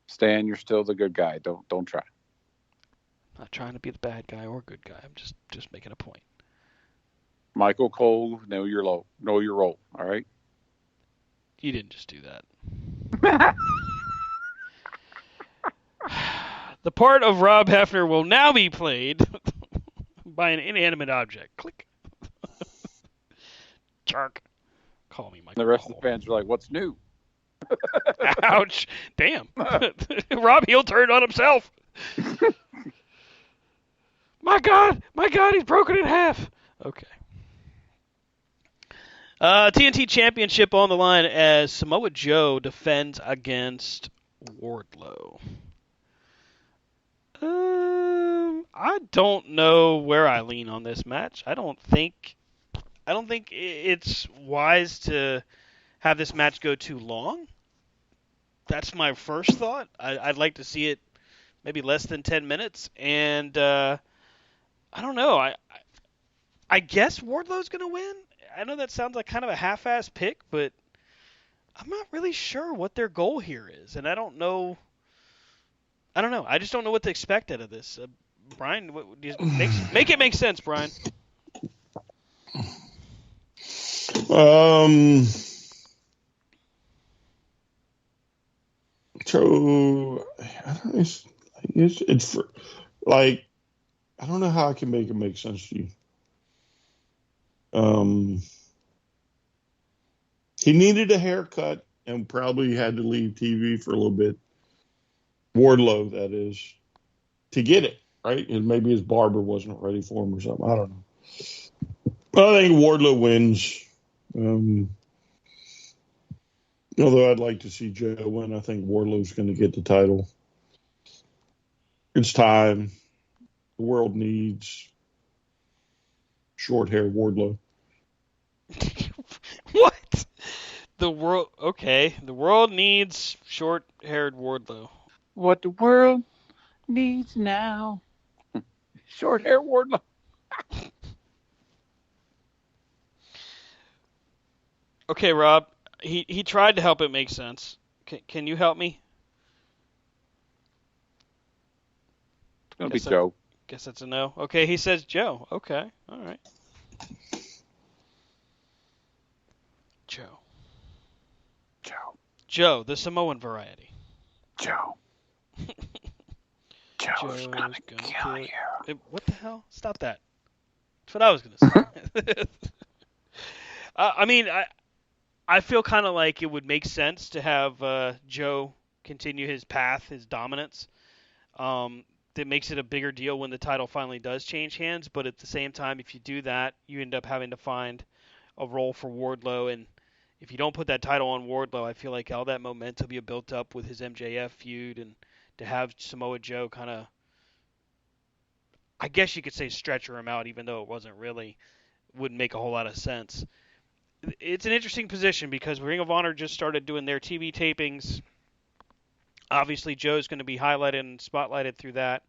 Stan, you're still the good guy. Don't try. I'm not trying to be the bad guy or good guy. I'm just making a point. Michael Cole, know your role. All right. You didn't just do that. The part of Rob Hefner will now be played by an inanimate object. Click. Jerk. Call me Michael. The rest Cole. of the fans are like, "What's new?" Ouch. Damn. Rob, he'll turn on himself. My God, he's broken in half. Okay. TNT Championship on the line as Samoa Joe defends against Wardlow. I don't know where I lean on this match. I don't think it's wise to have this match go too long. That's my first thought. I'd like to see it maybe less than 10 minutes. And I don't know. I guess Wardlow's going to win. I know that sounds like kind of a half-ass pick, but I'm not really sure what their goal here is, and I don't know. I don't know. I just don't know what to expect out of this. Brian, make it make sense, Brian. So I don't know, it's for, like, I don't know how I can make it make sense to you. He needed a haircut and probably had to leave TV for a little bit. Wardlow, that is, to get it right, and maybe his barber wasn't ready for him or something. I don't know. But I think Wardlow wins. Although I'd like to see Joe win, I think Wardlow's going to get the title. It's time. The world needs short hair Wardlow. What? The world needs short-haired Wardlow. What the world needs now. Short hair Wardlow. Okay, Rob. He tried to help it make sense. Can you help me? It's going to be Joe. Guess that's a no. Okay, he says Joe. Okay, all right. Joe, the Samoan variety. Joe's gonna kill you. What the hell? Stop that. That's what I was gonna say. I mean, I feel kind of like it would make sense to have Joe continue his path, his dominance. That makes it a bigger deal when the title finally does change hands. But at the same time, if you do that, you end up having to find a role for Wardlow. And if you don't put that title on Wardlow, I feel like all that momentum will be built up with his MJF feud, and to have Samoa Joe kind of, I guess you could say, stretcher him out, even though it wasn't really, wouldn't make a whole lot of sense. It's an interesting position because Ring of Honor just started doing their TV tapings. Obviously, Joe's going to be highlighted and spotlighted through that,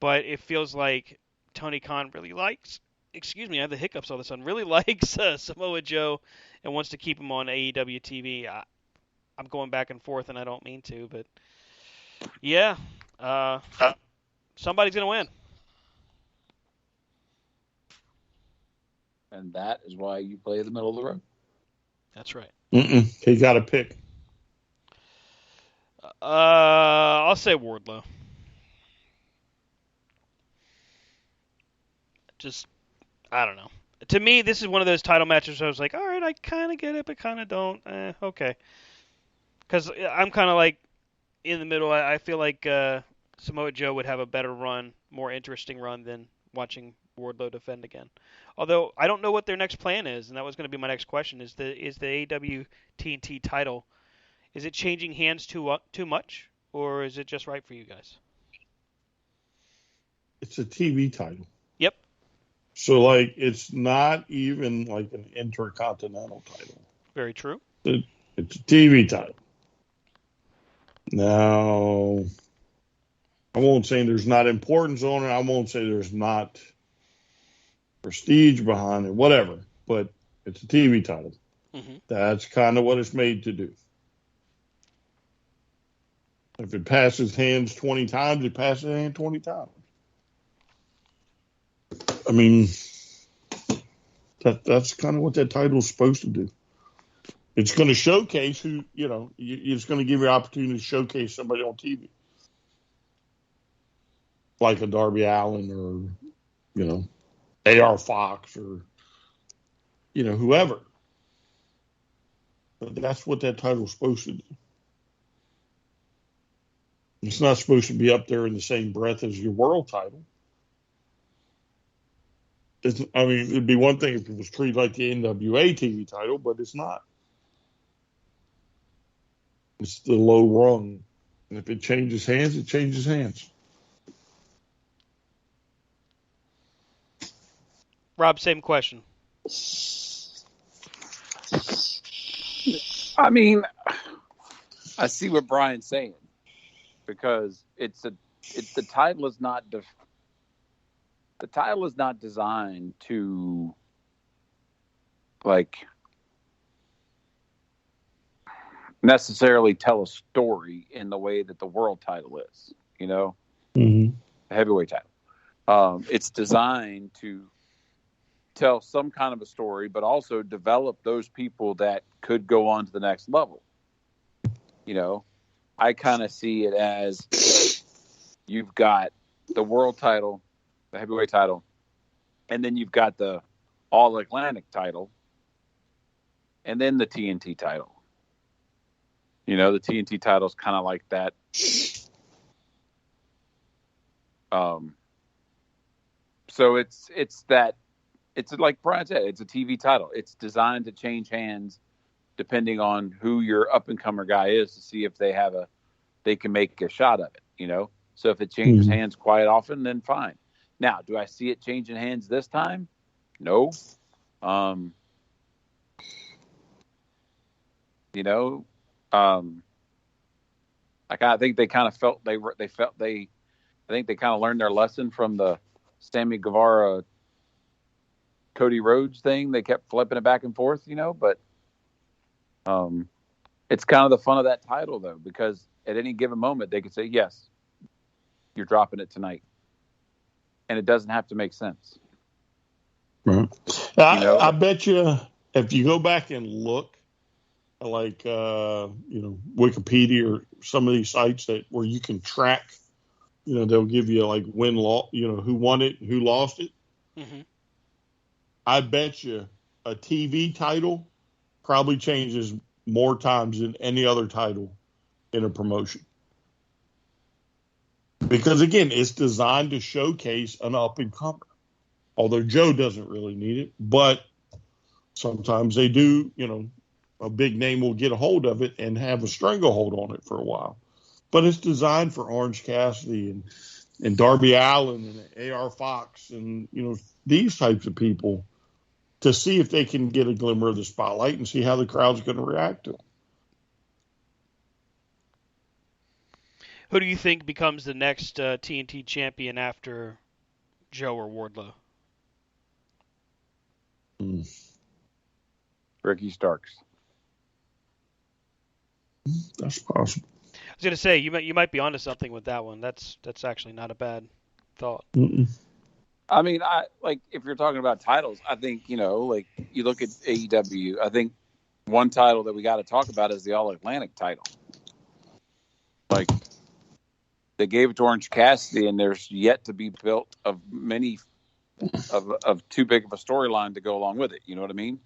but it feels like Tony Khan really likes, excuse me, I have the hiccups all of a sudden, really likes Samoa Joe and wants to keep him on AEW TV. I'm going back and forth, and I don't mean to, but yeah, somebody's going to win. And that is why you play the middle of the road. That's right. He got to pick. I'll say Wardlow. Just, I don't know. To me, this is one of those title matches where I was like, all right, I kind of get it, but kind of don't. Okay. Because I'm kind of like in the middle. I feel like Samoa Joe would have a better run, more interesting run than watching Wardlow defend again. Although I don't know what their next plan is, and that was going to be my next question: is the AEW TNT title, is it changing hands too much, or is it just right for you guys? It's a TV title. Yep. So, like, it's not even like an intercontinental title. Very true. It's a TV title. Now, I won't say there's not importance on it. I won't say there's not prestige behind it, whatever. But it's a TV title. Mm-hmm. That's kind of what it's made to do. If it passes hands 20 times, it passes hands 20 times. I mean, that's kind of what that title is supposed to do. It's going to showcase who, it's going to give you an opportunity to showcase somebody on TV. Like a Darby Allin or, AR Fox or, whoever. But that's what that title is supposed to do. It's not supposed to be up there in the same breath as your world title. It'd be one thing if it was treated like the NWA TV title, but it's not. It's the low rung. And if it changes hands, it changes hands. Rob, same question. I mean, I see what Brian's saying because the title is not the title is not designed to like necessarily tell a story in the way that the world title is, Mm-hmm. the heavyweight title. It's designed to tell some kind of a story, but also develop those people that could go on to the next level. I kind of see it as you've got the world title, the heavyweight title, and then you've got the All Atlantic title, and then the TNT title. The TNT title is kind of like that. So it's like Brian said, it's a TV title. It's designed to change hands depending on who your up and comer guy is to see if they can make a shot of it. So if it changes hands quite often, then fine. Now, do I see it changing hands this time? No. I think they kind of felt I think they kind of learned their lesson from the Sammy Guevara Cody Rhodes thing. They kept flipping it back and forth, but it's kind of the fun of that title though, because at any given moment they could say, yes, you're dropping it tonight. And it doesn't have to make sense. Right. I bet you if you go back and look at like, Wikipedia or some of these sites where you can track, they'll give you like win, loss, who won it, who lost it. Mm-hmm. I bet you a TV title probably changes more times than any other title in a promotion. Because, again, it's designed to showcase an up-and-comer. Although Joe doesn't really need it. But sometimes they do, a big name will get a hold of it and have a stranglehold on it for a while. But it's designed for Orange Cassidy and Darby Allin and AR Fox and, these types of people to see if they can get a glimmer of the spotlight and see how the crowd's going to react to them. Who do you think becomes the next TNT champion after Joe or Wardlow? Ricky Starks. That's possible. I was gonna say you might be onto something with that one. That's actually not a bad thought. Mm-mm. I mean, if you're talking about titles, I think you look at AEW. I think one title that we got to talk about is the All Atlantic title. Like they gave it to Orange Cassidy, and there's yet to be built of many of too big of a storyline to go along with it. You know what I mean?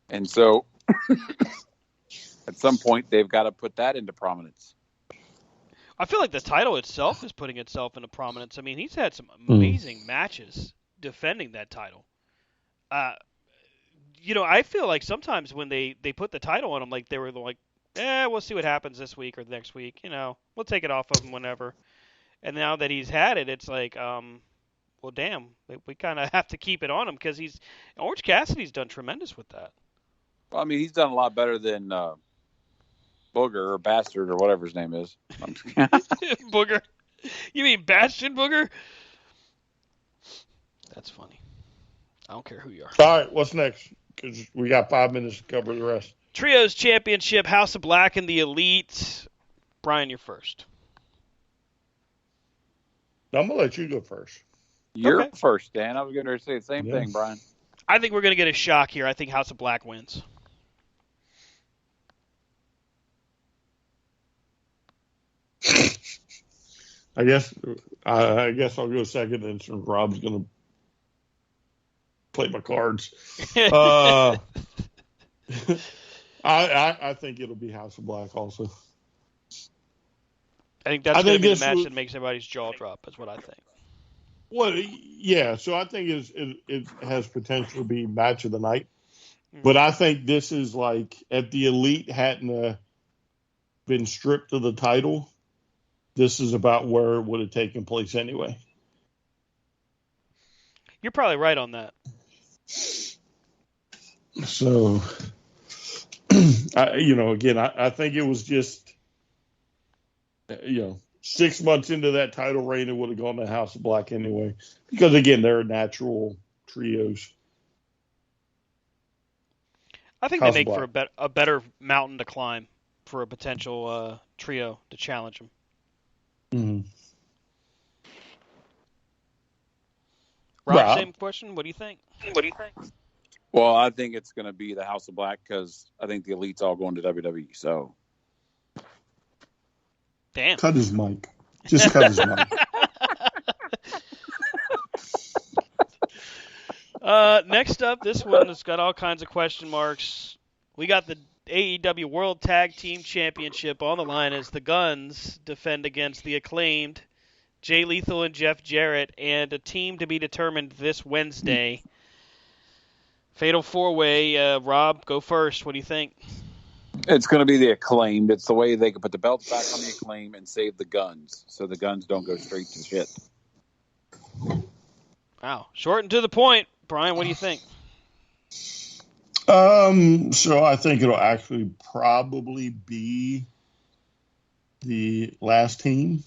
And so, at some point, they've got to put that into prominence. I feel like the title itself is putting itself into prominence. I mean, he's had some amazing matches defending that title. I feel like sometimes when they put the title on him, like they were like, we'll see what happens this week or next week. We'll take it off of him whenever. And now that he's had it, it's like, well, damn, we kind of have to keep it on him because Orange Cassidy's done tremendous with that. Well, I mean, he's done a lot better than Booger or Bastard or whatever his name is. Booger. You mean Bastion Booger? That's funny. I don't care who you are. All right, what's next? Because we got 5 minutes to cover the rest. Trios Championship, House of Black and the Elite. Brian, you're first. I'm going to let you go first. You're first, Dan. I was going to say the same thing, Brian. I think we're going to get a shock here. I think House of Black wins. I guess I'll go second, and since Rob's going to play my cards. I think it'll be House of Black also. I think that's going to be the match that makes everybody's jaw drop, is what I think. Well, yeah, so I think it has potential to be match of the night. But I think this is like, if the Elite hadn't been stripped of the title, this is about where it would have taken place anyway. You're probably right on that. So, I think it was just, 6 months into that title reign, it would have gone to House of Black anyway. Because, again, they're natural trios. I think they House of make for Black. a better mountain to climb for a potential trio to challenge them. Mm-hmm. Rob, Rob, same question. What do you think? Well, I think it's going to be the House of Black because I think the Elite's all going to WWE. So Damn. cut his mic. Just cut his mic. Next up, this one has got all kinds of question marks. We got the AEW World Tag Team Championship on the line as the Guns defend against the Acclaimed, Jay Lethal and Jeff Jarrett, and a team to be determined this Wednesday. Fatal 4-Way. Rob, go first. What do you think? it's going to be the Acclaimed. It's the way they can put the belts back on the Acclaim and save the Guns, so the Guns don't go straight to shit. Wow. Short and to the point. Brian, what do you think? So I think it'll actually probably be the last team,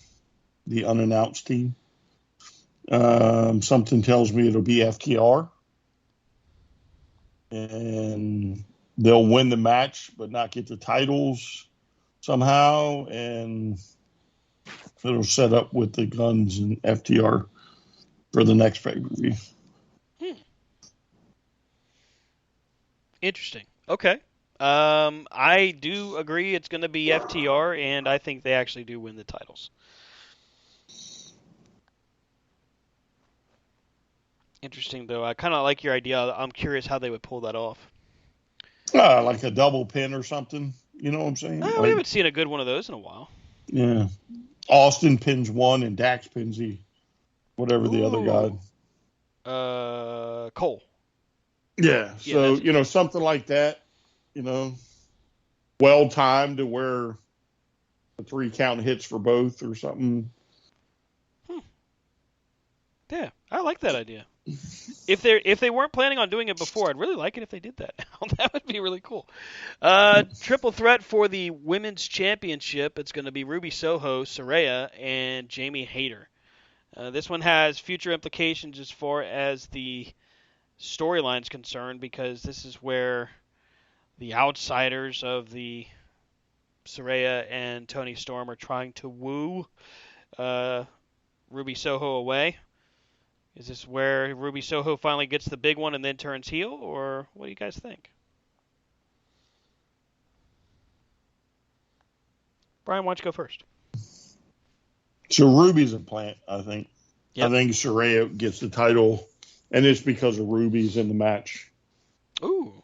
the unannounced team. Something tells me it'll be FTR. And they'll win the match, but not get the titles somehow. And it'll set up with the Guns and FTR for the next pay-per-view. Interesting. Okay. I do agree it's going to be FTR, and I think they actually do win the titles. Interesting, though. I kind of like your idea. I'm curious how they would pull that off. Like a double pin or something. You know what I'm saying? We haven't seen a good one of those in a while. Yeah. Austin pins one and Dax pins whatever the other guy. Cole. Yeah. So, something like that, well timed to where the 3 count hits for both or something. Yeah, I like that idea. If they weren't planning on doing it before, I'd really like it if they did that. That would be really cool. Triple threat for the women's championship. It's going to be Ruby Soho, Saraya, and Jamie Hayter. This one has future implications as far as the storyline's concerned because this is where the outsiders of the Saraya and Tony Storm are trying to woo Ruby Soho away. Is this where Ruby Soho finally gets the big one and then turns heel, or what do you guys think? Brian, why don't you go first? So Ruby's a plant, I think. Yep. I think Saraya gets the title, and it's because of Ruby's in the match. Ooh.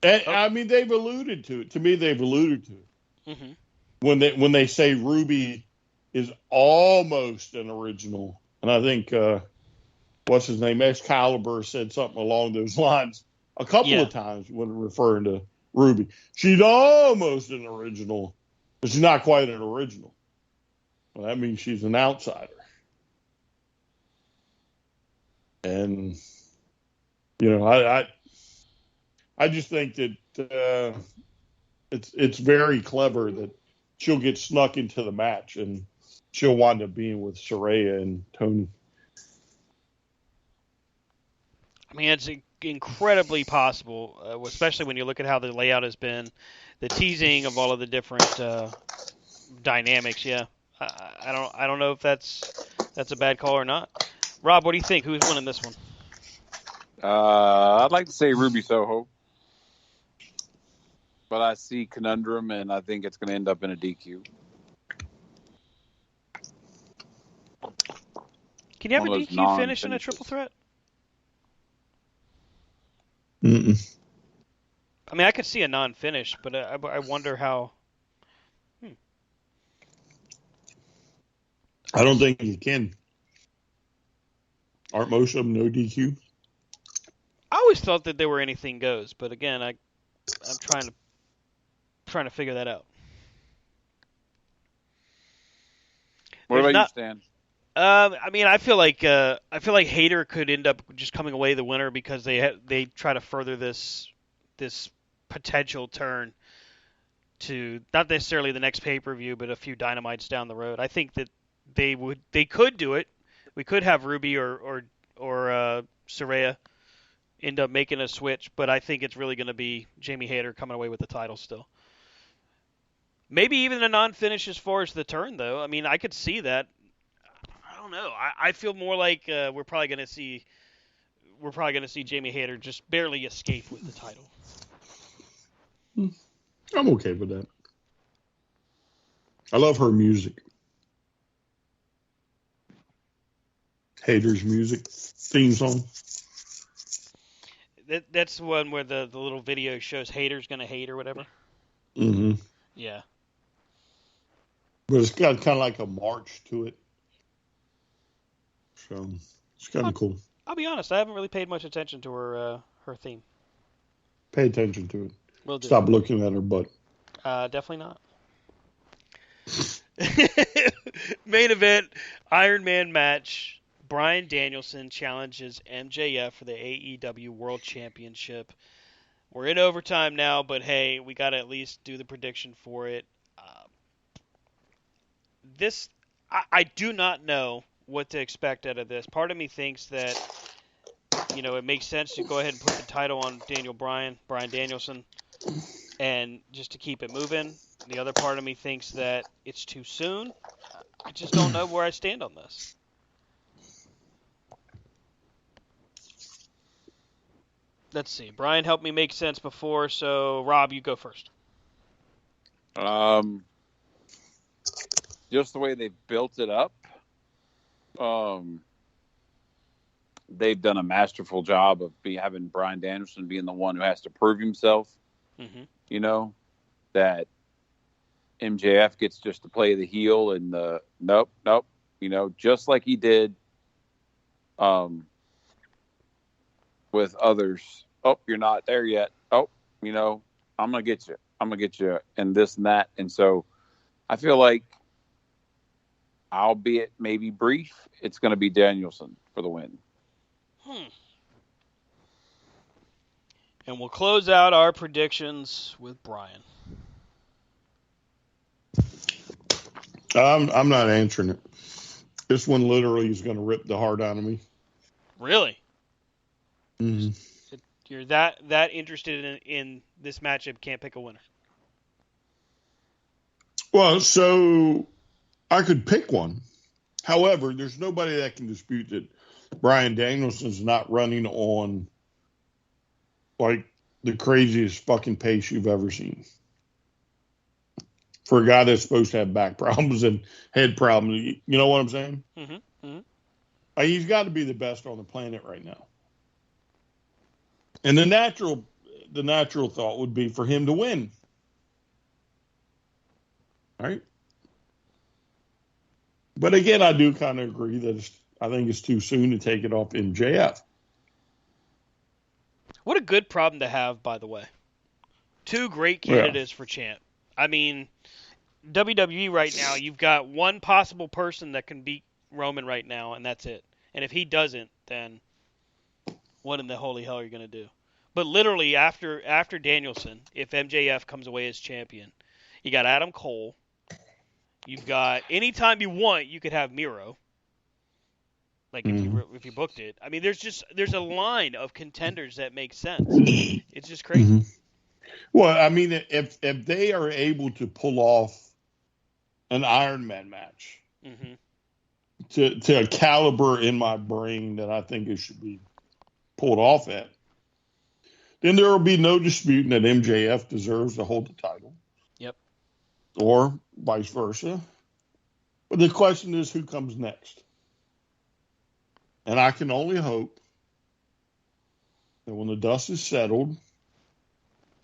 And, I mean, they've alluded to it. To me, they've alluded to it. Mm-hmm. When they say Ruby is almost an original, and I think what's his name, Excalibur said something along those lines a couple of times when referring to Ruby. She's almost an original, but she's not quite an original. Well, that means she's an outsider. And I just think that it's very clever that she'll get snuck into the match and she'll wind up being with Saraya and Tony. I mean, it's incredibly possible, especially when you look at how the layout has been, the teasing of all of the different dynamics. Yeah, I don't know if that's a bad call or not. Rob, what do you think? Who's winning this one? I'd like to say Ruby Soho, but I see conundrum, and I think it's going to end up in a DQ. Can you have a DQ finish in a triple threat? Mm-mm. I mean, I could see a non-finish, but I wonder how. I don't think you can. Aren't most of them no DQ? I always thought that there were anything goes, but again, I'm trying to figure that out. What about you, Stan? I mean, I feel like Hayter could end up just coming away the winner because they try to further this potential turn to not necessarily the next pay-per-view, but a few Dynamites down the road. I think that they could do it. We could have Ruby or Saraya end up making a switch, but I think it's really going to be Jamie Hayter coming away with the title still. Maybe even a non-finish as far as the turn, though. I mean, I could see that. I don't know. I feel more like we're probably going to see Jamie Hayter just barely escape with the title. I'm okay with that. I love her music. Hayter's music theme song. That's the one where the little video shows Hayter's gonna hate or whatever. Mm-hmm. Yeah. But it's got kind of like a march to it. So it's kind of cool. I'll be honest, I haven't really paid much attention to her theme. Pay attention to it. Will do. Stop looking at her butt. Definitely not. Main event, Iron Man match. Bryan Danielson challenges MJF for the AEW World Championship. We're in overtime now, but hey, we got to at least do the prediction for it. I do not know what to expect out of this. Part of me thinks that, it makes sense to go ahead and put the title on Bryan Danielson, and just to keep it moving. The other part of me thinks that it's too soon. I just don't know where I stand on this. Let's see. Brian helped me make sense before, so Rob, you go first. Just the way they built it up, they've done a masterful job of having Bryan Danielson being the one who has to prove himself. Mm-hmm. That MJF gets just to play the heel and the nope, just like he did with others. Oh, you're not there yet. Oh, I'm going to get you. I'm going to get you and this and that. And so I feel like, albeit maybe brief, it's going to be Danielson for the win. And we'll close out our predictions with Brian. I'm not answering it. This one literally is going to rip the heart out of me. Really? Mm-hmm. You're that interested in this matchup, can't pick a winner. Well, so I could pick one. However, there's nobody that can dispute that Bryan Danielson's not running on like the craziest fucking pace you've ever seen. For a guy that's supposed to have back problems and head problems, you know what I'm saying? Mm-hmm. Mm-hmm. He's got to be the best on the planet right now. And the natural thought would be for him to win. Right? But again, I do kind of agree that I think it's too soon to take it off MJF. What a good problem to have, by the way. Two great candidates for champ. I mean, WWE right now, you've got one possible person that can beat Roman right now, and that's it. And if he doesn't, then what in the holy hell are you going to do? But literally, after Danielson, if MJF comes away as champion, you got Adam Cole. You've got, anytime you want, you could have Miro. Like, if you booked it. I mean, there's a line of contenders that make sense. It's just crazy. Mm-hmm. Well, I mean, if they are able to pull off an Iron Man match to a caliber in my brain that I think it should be pulled off at, then there will be no disputing that MJF deserves to hold the title. Yep. Or vice versa. But the question is, who comes next? And I can only hope that when the dust is settled,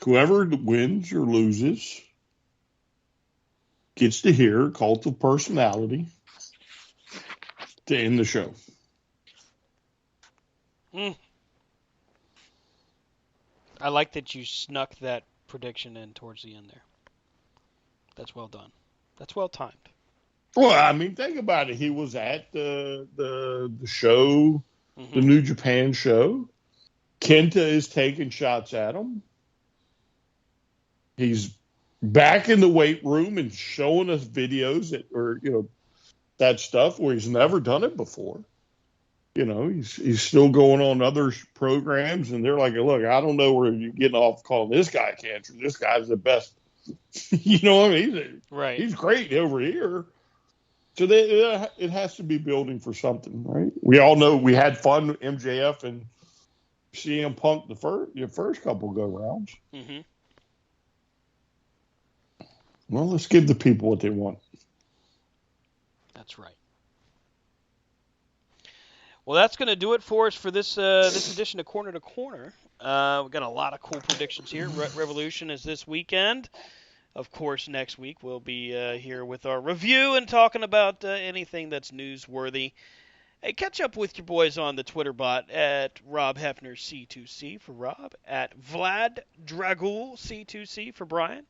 whoever wins or loses gets to hear Cult of Personality to end the show. I like that you snuck that prediction in towards the end there. That's well done. That's well timed. Well, I mean, think about it. He was at the show, the New Japan show. Kenta is taking shots at him. He's back in the weight room and showing us videos that stuff where he's never done it before. He's still going on other programs, and they're like, look, I don't know where you're getting off calling this guy cancer. This guy's the best. You know what I mean? Right. He's great over here. So it has to be building for something, right? We all know we had fun with MJF and CM Punk the first couple go rounds. Mm-hmm. Well, let's give the people what they want. That's right. Well, that's going to do it for us for this edition of Corner to Corner. We've got a lot of cool predictions here. Revolution is this weekend. Of course, next week we'll be here with our review and talking about anything that's newsworthy. Hey, catch up with your boys on the Twitter bot at Rob Hefner C2C for Rob, at Vlad Dragul C2C for Brian,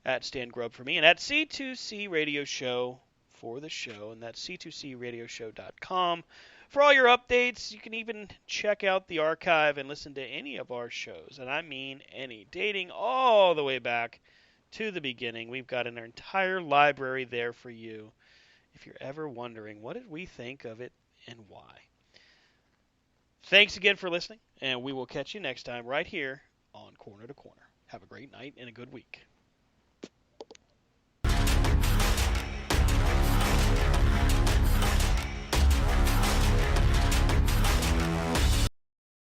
at Stan Grubb for me, and at C2C Radio Show for the show, and that's c2cradioshow.com. For all your updates, you can even check out the archive and listen to any of our shows, and I mean any, dating all the way back to the beginning. We've got an entire library there for you if you're ever wondering what did we think of it and why. Thanks again for listening, and we will catch you next time right here on Corner to Corner. Have a great night and a good week.